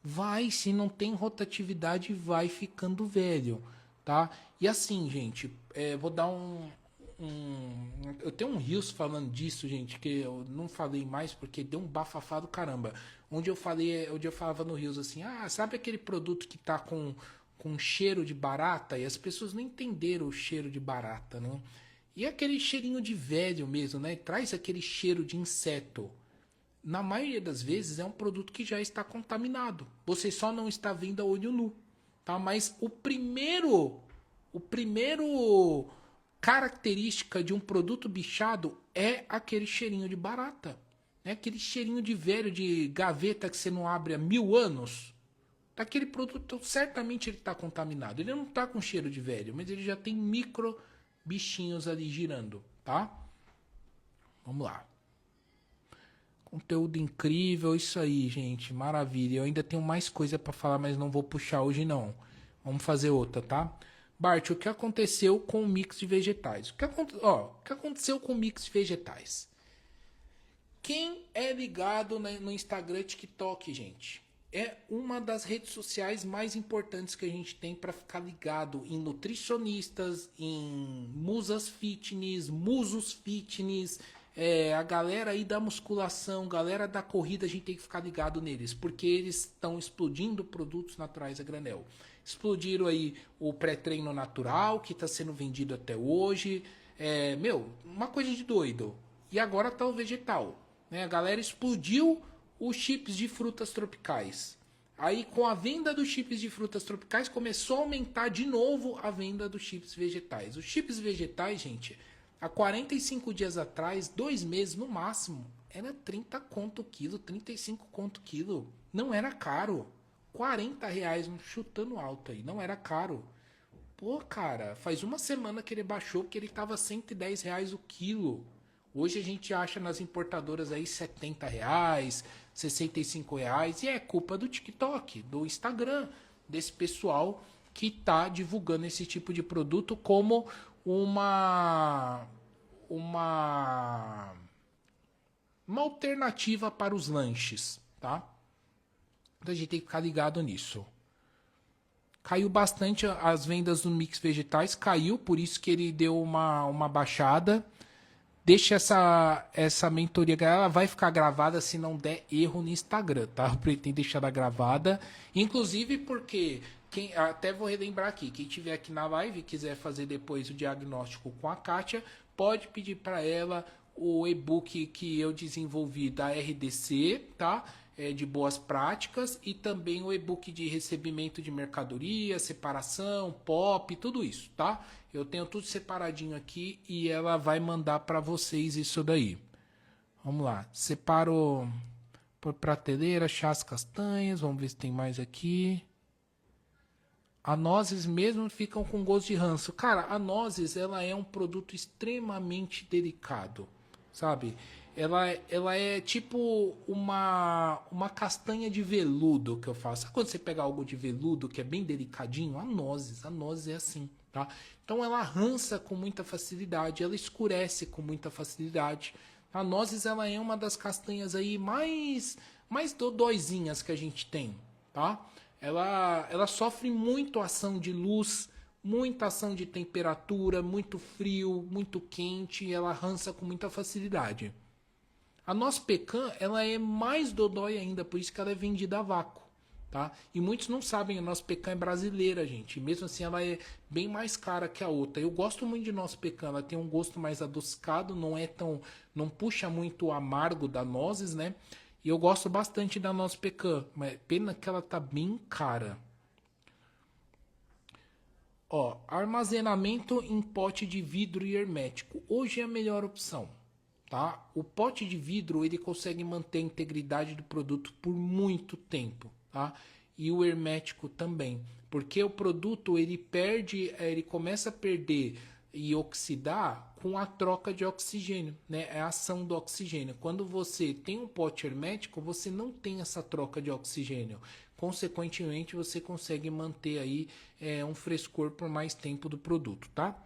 Vai, se não tem rotatividade, vai ficando velho, tá? E assim, gente, vou dar eu tenho um Reels falando disso, gente, que eu não falei mais porque deu um bafafá do caramba. Onde eu falava no Reels assim, sabe aquele produto que tá com cheiro de barata? E as pessoas não entenderam o cheiro de barata, né? E aquele cheirinho de velho mesmo, né? Traz aquele cheiro de inseto. Na maioria das vezes é um produto que já está contaminado. Você só não está vendo a olho nu, tá? Mas o primeiro característica de um produto bichado é aquele cheirinho de barata. Né? Aquele cheirinho de velho, de gaveta que você não abre há 1000 anos. Aquele produto, certamente ele está contaminado. Ele não está com cheiro de velho, mas ele já tem micro bichinhos ali girando, tá? Vamos lá. Conteúdo incrível, isso aí, gente, maravilha. Eu ainda tenho mais coisa para falar, mas não vou puxar hoje não. Vamos fazer outra, tá? Bart, o que aconteceu com o mix de vegetais? O que aconteceu com o mix de vegetais? Quem é ligado no Instagram e TikTok, gente, é uma das redes sociais mais importantes que a gente tem para ficar ligado em nutricionistas, em musas fitness, musos fitness, a galera aí da musculação, galera da corrida, a gente tem que ficar ligado neles, porque eles estão explodindo produtos naturais a granel. Explodiram aí o pré-treino natural, que está sendo vendido até hoje. Uma coisa de doido. E agora tá o vegetal. Né? A galera explodiu os chips de frutas tropicais. Aí, com a venda dos chips de frutas tropicais, começou a aumentar de novo a venda dos chips vegetais. Os chips vegetais, gente, há 45 dias atrás, 2 meses no máximo, era 30 conto o quilo, 35 conto o quilo. Não era caro. R$40, chutando alto aí, não era caro. Pô, cara, faz uma semana que ele baixou, que ele tava R$110 o quilo. Hoje a gente acha nas importadoras aí R$70, R$65, e é culpa do TikTok, do Instagram, desse pessoal que tá divulgando esse tipo de produto como uma alternativa para os lanches, tá? Então a gente tem que ficar ligado nisso. Caiu bastante as vendas do mix vegetais, caiu, por isso que ele deu uma baixada. Deixa essa mentoria, ela vai ficar gravada se não der erro no Instagram, tá? Eu pretendo deixar ela gravada. Inclusive porque, até vou relembrar aqui, quem estiver aqui na live e quiser fazer depois o diagnóstico com a Kátia, pode pedir para ela o e-book que eu desenvolvi da RDC, tá? De boas práticas, e também o e-book de recebimento de mercadoria, separação, POP, tudo isso, tá? Eu tenho tudo separadinho aqui e ela vai mandar para vocês isso daí. Vamos lá, separo por prateleira, chás castanhas, vamos ver se tem mais aqui. A nozes mesmo ficam com gosto de ranço. Cara, a nozes, ela é um produto extremamente delicado, sabe? Ela é tipo uma castanha de veludo que eu faço. Sabe quando você pega algo de veludo que é bem delicadinho? A nozes é assim, tá? Então ela rança com muita facilidade, ela escurece com muita facilidade, A nozes, ela é uma das castanhas aí mais dodóizinhas que a gente tem, tá? Ela sofre muito ação de luz, muita ação de temperatura, muito frio, muito quente, ela rança com muita facilidade. A noz pecan, ela é mais dodói ainda, por isso que ela é vendida a vácuo, tá? E muitos não sabem, a noz pecan é brasileira, gente. Mesmo assim, ela é bem mais cara que a outra. Eu gosto muito de noz pecan, ela tem um gosto mais adocicado, não puxa muito o amargo da nozes, né? E eu gosto bastante da noz pecan, mas pena que ela tá bem cara. Ó, armazenamento em pote de vidro e hermético. Hoje é a melhor opção, tá? O pote de vidro, ele consegue manter a integridade do produto por muito tempo, tá? E o hermético também, porque o produto ele começa a perder e oxidar com a troca de oxigênio, né? É a ação do oxigênio. Quando você tem um pote hermético, você não tem essa troca de oxigênio. Consequentemente, você consegue manter aí um frescor por mais tempo do produto, tá?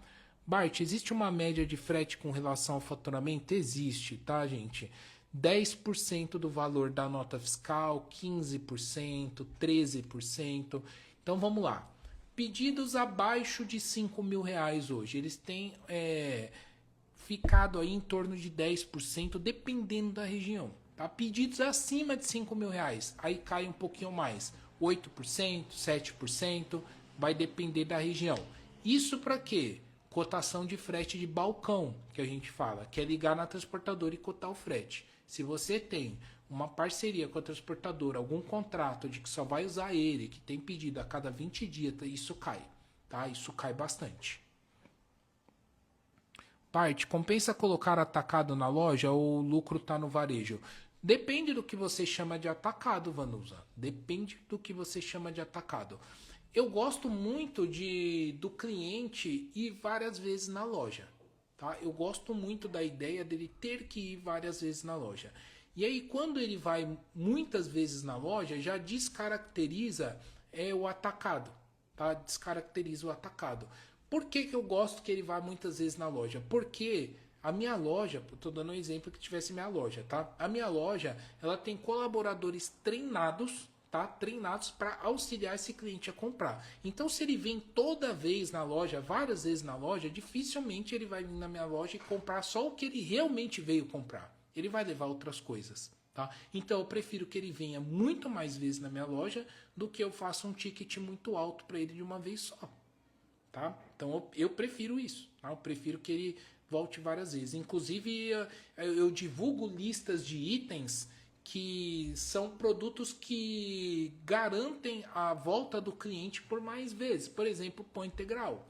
Bart, existe uma média de frete com relação ao faturamento? Existe, tá, gente? 10% do valor da nota fiscal, 15%, 13%. Então vamos lá. Pedidos abaixo de R$ 5.000 hoje. Eles têm ficado aí em torno de 10%, dependendo da região. Tá? Pedidos acima de R$ 5.000, aí cai um pouquinho mais. 8%, 7%, vai depender da região. Isso para quê? Cotação de frete de balcão, que a gente fala, que é ligar na transportadora e cotar o frete. Se você tem uma parceria com a transportadora, algum contrato de que só vai usar ele, que tem pedido a cada 20 dias, isso cai, tá? Isso cai bastante. Parte, compensa colocar atacado na loja ou o lucro tá no varejo? Depende do que você chama de atacado, Vanusa. Depende do que você chama de atacado. Eu gosto muito do cliente ir várias vezes na loja, tá? Eu gosto muito da ideia dele ter que ir várias vezes na loja. E aí, quando ele vai muitas vezes na loja, já descaracteriza o atacado, tá? Descaracteriza o atacado. Por que eu gosto que ele vá muitas vezes na loja? Porque a minha loja, estou dando um exemplo que tivesse minha loja, tá? A minha loja, ela tem colaboradores treinados, tá? Treinados para auxiliar esse cliente a comprar. Então, se ele vem toda vez na loja, várias vezes na loja, dificilmente ele vai vir na minha loja e comprar só o que ele realmente veio comprar. Ele vai levar outras coisas, tá? Então, eu prefiro que ele venha muito mais vezes na minha loja do que eu faça um ticket muito alto para ele de uma vez só, tá? Então, eu prefiro isso, tá? Eu prefiro que ele volte várias vezes. Inclusive, eu divulgo listas de itens que são produtos que garantem a volta do cliente por mais vezes. Por exemplo, pão integral.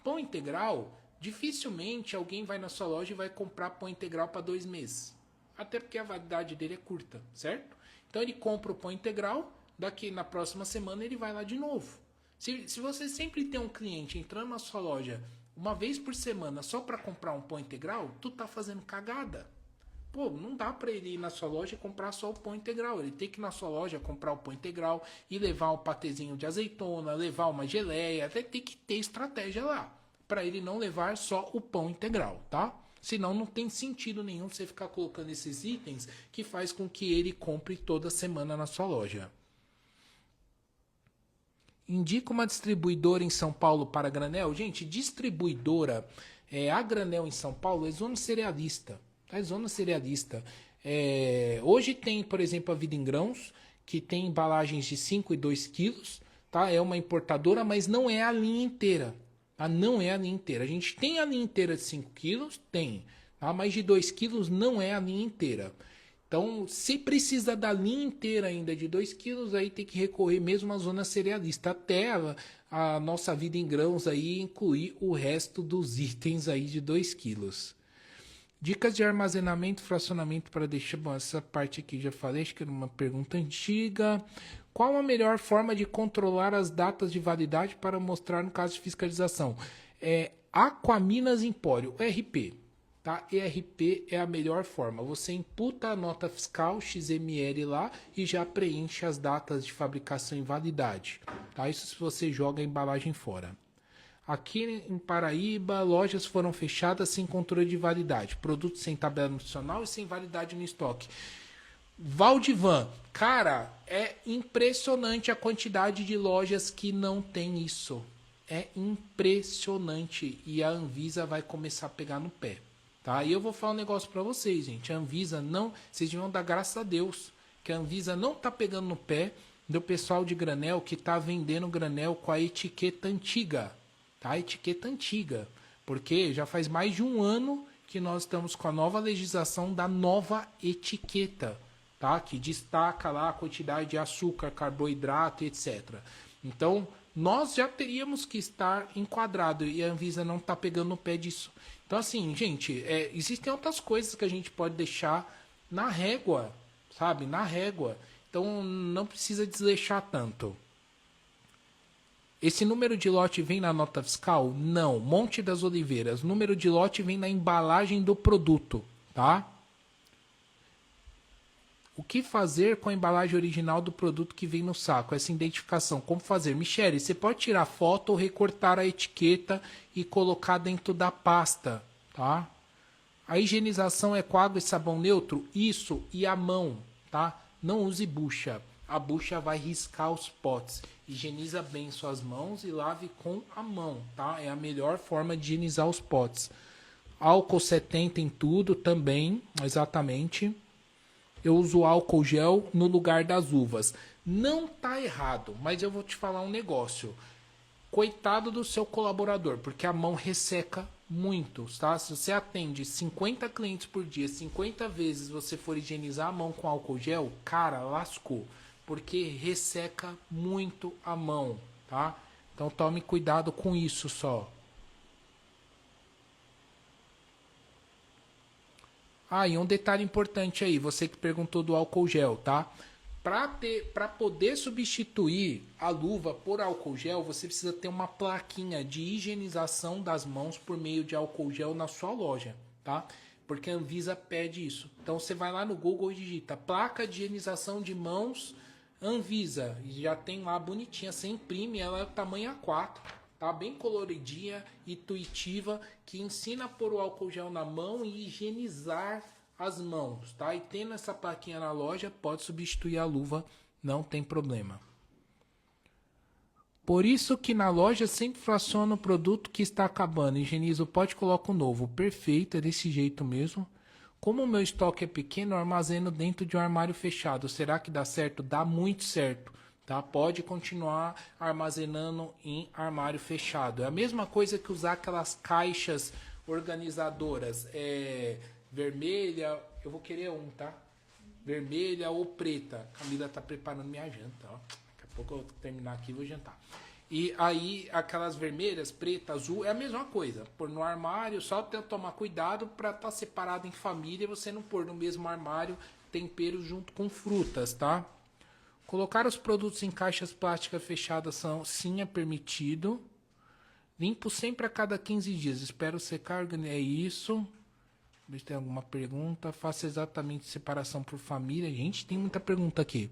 Pão integral, dificilmente alguém vai na sua loja e vai comprar pão integral para 2 meses. Até porque a validade dele é curta, certo? Então ele compra o pão integral, daqui na próxima semana ele vai lá de novo. Se você sempre tem um cliente entrando na sua loja uma vez por semana só para comprar um pão integral, tu tá fazendo cagada. Pô, não dá para ele ir na sua loja e comprar só o pão integral. Ele tem que ir na sua loja comprar o pão integral e levar um patezinho de azeitona, levar uma geleia, até tem que ter estratégia lá, para ele não levar só o pão integral, tá? Senão não tem sentido nenhum você ficar colocando esses itens que faz com que ele compre toda semana na sua loja. Indica uma distribuidora em São Paulo para granel. Gente, distribuidora, a granel em São Paulo é zona cerealista. Tá? É zona cerealista. Hoje tem, por exemplo, a Vida em Grãos, que tem embalagens de 5 e 2 quilos. Tá? É uma importadora, mas não é a linha inteira. Tá? Não é a linha inteira. A gente tem a linha inteira de 5 quilos? Tem. Tá? Mas de 2 quilos não é a linha inteira. Então, se precisa da linha inteira ainda de 2 quilos, aí tem que recorrer mesmo à zona cerealista, até a nossa Vida em Grãos aí incluir o resto dos itens aí de 2 quilos. Dicas de armazenamento e fracionamento para deixar... Bom, essa parte aqui já falei, acho que era uma pergunta antiga. Qual a melhor forma de controlar as datas de validade para mostrar no caso de fiscalização? Aquaminas Empório, ERP. Tá? ERP é a melhor forma. Você imputa a nota fiscal XML lá e já preenche as datas de fabricação e validade. Tá? Isso se você joga a embalagem fora. Aqui em Paraíba, lojas foram fechadas sem controle de validade. Produtos sem tabela nutricional e sem validade no estoque. Valdivan, cara, é impressionante a quantidade de lojas que não tem isso. É impressionante. E a Anvisa vai começar a pegar no pé. Tá? E eu vou falar um negócio pra vocês, gente. A Anvisa não... Vocês deviam dar graças a Deus que a Anvisa não tá pegando no pé do pessoal de granel que tá vendendo granel com a etiqueta antiga. Tá? A etiqueta antiga. Porque já faz mais de um ano que nós estamos com a nova legislação da nova etiqueta. Tá? Que destaca lá a quantidade de açúcar, carboidrato, etc. Então, nós já teríamos que estar enquadrado e a Anvisa não está pegando no pé disso. Então, assim, gente, existem outras coisas que a gente pode deixar na régua, sabe? Na régua. Então, não precisa desleixar tanto. Esse número de lote vem na nota fiscal? Não. Monte das Oliveiras. Número de lote vem na embalagem do produto, tá? O que fazer com a embalagem original do produto que vem no saco? Essa identificação. Como fazer? Michele, você pode tirar foto ou recortar a etiqueta e colocar dentro da pasta, tá? A higienização é com água e sabão neutro? Isso, e a mão, tá? Não use bucha. A bucha vai riscar os potes. Higieniza bem suas mãos e lave com a mão, tá? É a melhor forma de higienizar os potes. Álcool 70 em tudo também, exatamente. Eu uso álcool gel no lugar das uvas. Não tá errado, mas eu vou te falar um negócio. Coitado do seu colaborador, porque a mão resseca muito, tá? Se você atende 50 clientes por dia, 50 vezes você for higienizar a mão com álcool gel, cara, lascou. Porque resseca muito a mão, tá? Então tome cuidado com isso só. Ah, e um detalhe importante aí, você que perguntou do álcool gel, tá? Para poder substituir a luva por álcool gel, você precisa ter uma plaquinha de higienização das mãos por meio de álcool gel na sua loja, tá? Porque a Anvisa pede isso. Então você vai lá no Google e digita placa de higienização de mãos Anvisa, e já tem lá bonitinha, você imprime, ela é tamanho A4, tá? Bem coloridinha, intuitiva, que ensina a pôr o álcool gel na mão e higienizar as mãos, tá? E tendo essa plaquinha na loja, pode substituir a luva, não tem problema. Por isso que na loja sempre fraciona o produto que está acabando, higieniza o pote e coloca o novo. Perfeito, é desse jeito mesmo. Como o meu estoque é pequeno, eu armazeno dentro de um armário fechado. Será que dá certo? Dá muito certo. Tá? Pode continuar armazenando em armário fechado. É a mesma coisa que usar aquelas caixas organizadoras. Vermelha, eu vou querer um, tá? Vermelha ou preta. A Camila tá preparando minha janta, ó. Daqui a pouco eu vou terminar aqui e vou jantar. E aí, aquelas vermelhas, preta, azul, é a mesma coisa. Pôr no armário, só tem que tomar cuidado para estar separado em família e você não pôr no mesmo armário tempero junto com frutas, tá? Colocar os produtos em caixas plásticas fechadas sim é permitido. Limpo sempre a cada 15 dias. Espero secar, é isso. Ver se tem alguma pergunta. Faça exatamente separação por família. Gente, tem muita pergunta aqui.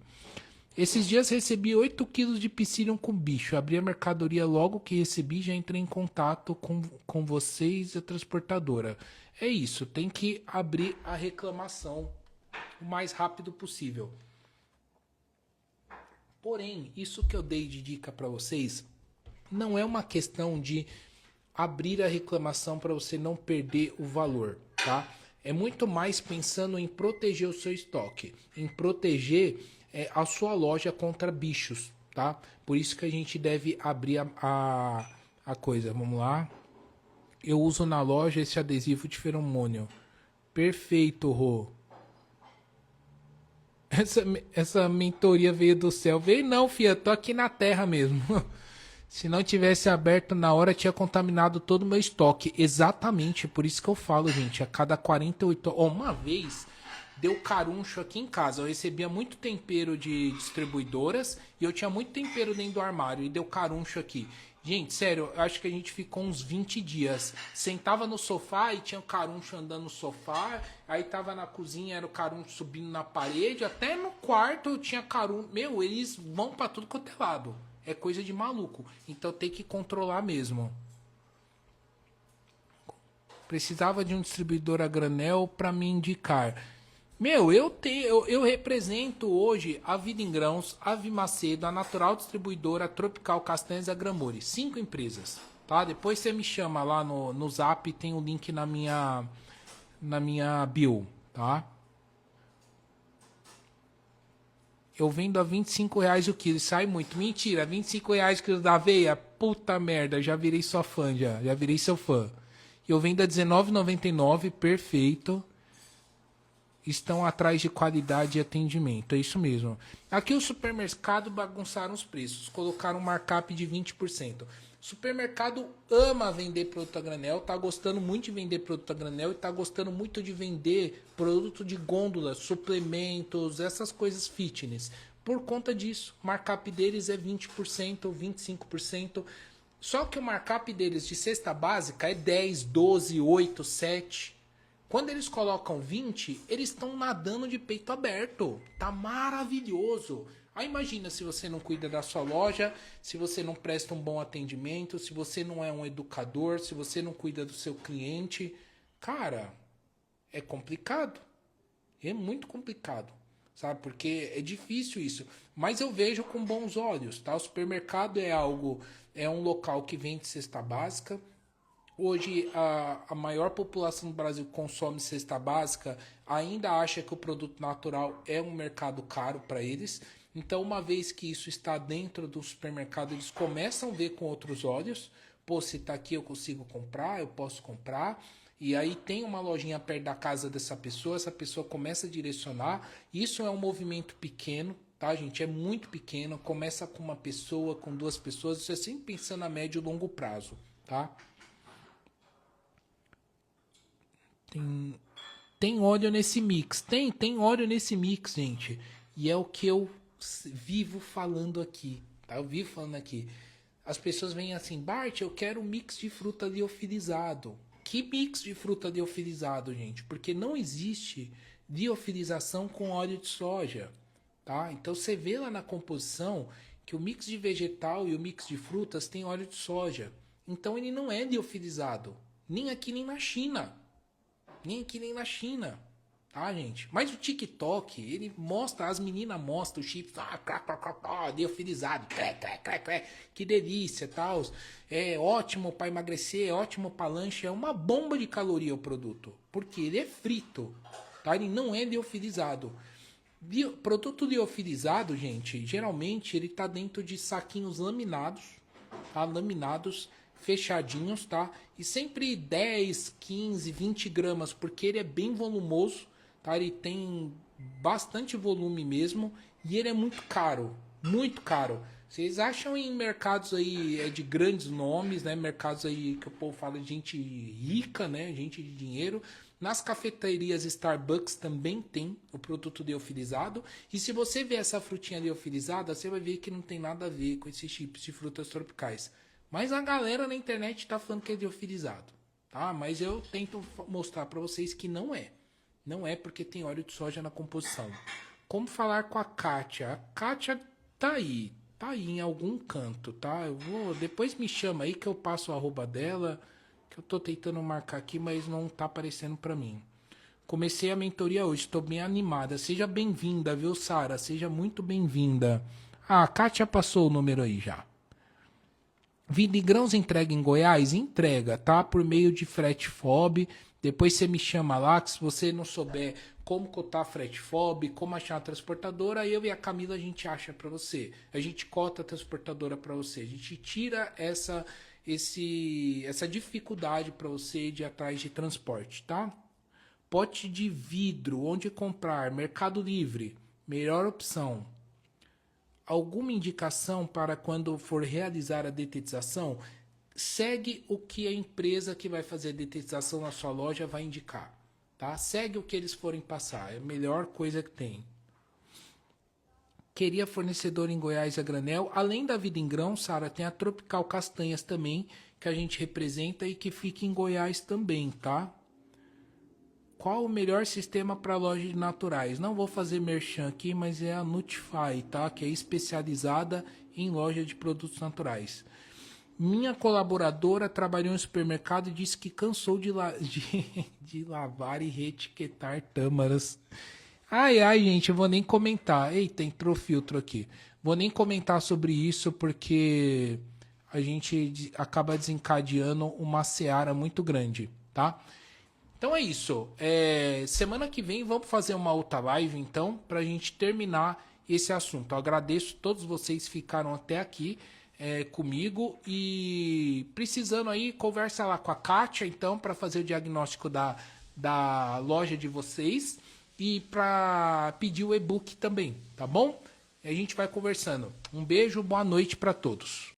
Esses dias recebi 8 quilos de psyllium com bicho. Abri a mercadoria logo que recebi, já entrei em contato com vocês e a transportadora. É isso, tem que abrir a reclamação o mais rápido possível. Porém, isso que eu dei de dica para vocês não é uma questão de abrir a reclamação para você não perder o valor, tá? É muito mais pensando em proteger o seu estoque, em proteger a sua loja contra bichos, tá? Por isso que a gente deve abrir a coisa. Vamos lá. Eu uso na loja esse adesivo de feromônio. Perfeito, Rô. Essa mentoria veio do céu. Veio não, filha. Tô aqui na terra mesmo. Se não tivesse aberto na hora, tinha contaminado todo o meu estoque. Exatamente, por isso que eu falo, gente. A cada 48 horas... Uma vez... Deu caruncho aqui em casa. Eu recebia muito tempero de distribuidoras e eu tinha muito tempero dentro do armário e deu caruncho aqui. Gente, sério, eu acho que a gente ficou uns 20 dias. Sentava no sofá e tinha o caruncho andando no sofá. Aí tava na cozinha, era o caruncho subindo na parede. Até no quarto eu tinha caruncho. Meu, eles vão pra tudo quanto é lado. É coisa de maluco. Então tem que controlar mesmo. Precisava de um distribuidor a granel para me indicar. Meu, eu represento hoje a Vida em Grãos, a Vimacedo, a Natural Distribuidora, a Tropical Castanhas e a Gramore. 5 empresas, tá? Depois você me chama lá no Zap, tem o link na minha bio, tá? Eu vendo a R$ 25 o quilo, sai muito. Mentira, R$ 25 o quilo da aveia? Puta merda, já virei sua fã, já virei seu fã. Eu vendo a R$19,99, perfeito. Estão atrás de qualidade e atendimento, é isso mesmo. Aqui o supermercado bagunçaram os preços, colocaram um markup de 20%. Supermercado ama vender produto a granel, tá gostando muito de vender produto a granel e tá gostando muito de vender produto de gôndola, suplementos, essas coisas fitness. Por conta disso, o markup deles é 20%, 25%. Só que o markup deles de cesta básica é 10, 12, 8, 7. Quando eles colocam 20, eles estão nadando de peito aberto. Tá maravilhoso. Aí imagina se você não cuida da sua loja, se você não presta um bom atendimento, se você não é um educador, se você não cuida do seu cliente. Cara, é complicado. É muito complicado, sabe? Porque é difícil isso. Mas eu vejo com bons olhos, tá? O supermercado é um local que vende cesta básica. Hoje, a maior população do Brasil consome cesta básica, ainda acha que o produto natural é um mercado caro para eles. Então, uma vez que isso está dentro do supermercado, eles começam a ver com outros olhos. Pô, se está aqui eu consigo comprar, eu posso comprar. E aí tem uma lojinha perto da casa dessa pessoa, essa pessoa começa a direcionar. Isso é um movimento pequeno, tá, gente? É muito pequeno. Começa com uma pessoa, com 2 pessoas. Isso é sempre pensando a médio e longo prazo, tá? Tem óleo nesse mix. Tem óleo nesse mix, gente. E é o que eu vivo falando aqui. Tá? Eu vivo falando aqui. As pessoas vêm assim, Bart, eu quero um mix de fruta liofilizado. Que mix de fruta liofilizado, gente? Porque não existe liofilização com óleo de soja. Tá? Então você vê lá na composição que o mix de vegetal e o mix de frutas tem óleo de soja. Então ele não é liofilizado. Nem aqui nem na China. Nem aqui nem na China, tá, gente? Mas o TikTok, ele mostra, as meninas mostram o chips, liofilizado, que delícia, tal. É ótimo para emagrecer, é ótimo para lanche, é uma bomba de caloria o produto, porque ele é frito, tá? Ele não é liofilizado. Produto liofilizado, gente, geralmente ele tá dentro de saquinhos laminados, tá? Laminados, fechadinhos, tá? E sempre 10, 15, 20 gramas, porque ele é bem volumoso, tá? Ele tem bastante volume mesmo e ele é muito caro, muito caro. Vocês acham em mercados aí de grandes nomes, né? Mercados aí que o povo fala de gente rica, né? Gente de dinheiro. Nas cafeterias Starbucks também tem o produto liofilizado. E se você ver essa frutinha liofilizada, você vai ver que não tem nada a ver com esses chips de frutas tropicais. Mas a galera na internet tá falando que é liofilizado, tá? Mas eu tento mostrar para vocês que não é. Não é porque tem óleo de soja na composição. Como falar com a Kátia? A Kátia tá aí em algum canto, tá? Depois me chama aí que eu passo o arroba dela, que eu tô tentando marcar aqui, mas não tá aparecendo para mim. Comecei a mentoria hoje, estou bem animada. Seja bem-vinda, viu, Sara? Seja muito bem-vinda. Ah, a Kátia passou o número aí já. Vida em Grãos entrega em Goiás? Entrega, tá? Por meio de frete FOB. Depois você me chama lá, que se você não souber como cotar frete FOB, como achar a transportadora, aí eu e a Camila a gente acha para você. A gente cota a transportadora para você. A gente tira essa dificuldade para você de ir atrás de transporte, tá? Pote de vidro, onde comprar? Mercado Livre, melhor opção. Alguma indicação para quando for realizar a detetização? Segue o que a empresa que vai fazer a detetização na sua loja vai indicar, tá? Segue o que eles forem passar, é a melhor coisa que tem. Queria fornecedor em Goiás a granel. Além da Vida em Grão, Sara, tem a Tropical Castanhas também, que a gente representa e que fica em Goiás também, tá? Qual o melhor sistema para loja de naturais? Não vou fazer merchan aqui, mas é a Nutify, tá? Que é especializada em loja de produtos naturais. Minha colaboradora trabalhou em supermercado e disse que cansou de lavar e reetiquetar tâmaras. Ai, ai, gente, eu vou nem comentar. Eita, entrou filtro aqui. Vou nem comentar sobre isso porque a gente acaba desencadeando uma seara muito grande, tá? Então é isso. Semana que vem vamos fazer uma outra live, então, pra gente terminar esse assunto. Eu agradeço a todos vocês que ficaram até aqui comigo e precisando aí, conversa lá com a Kátia, então, para fazer o diagnóstico da loja de vocês e para pedir o e-book também, tá bom? E a gente vai conversando. Um beijo, boa noite para todos.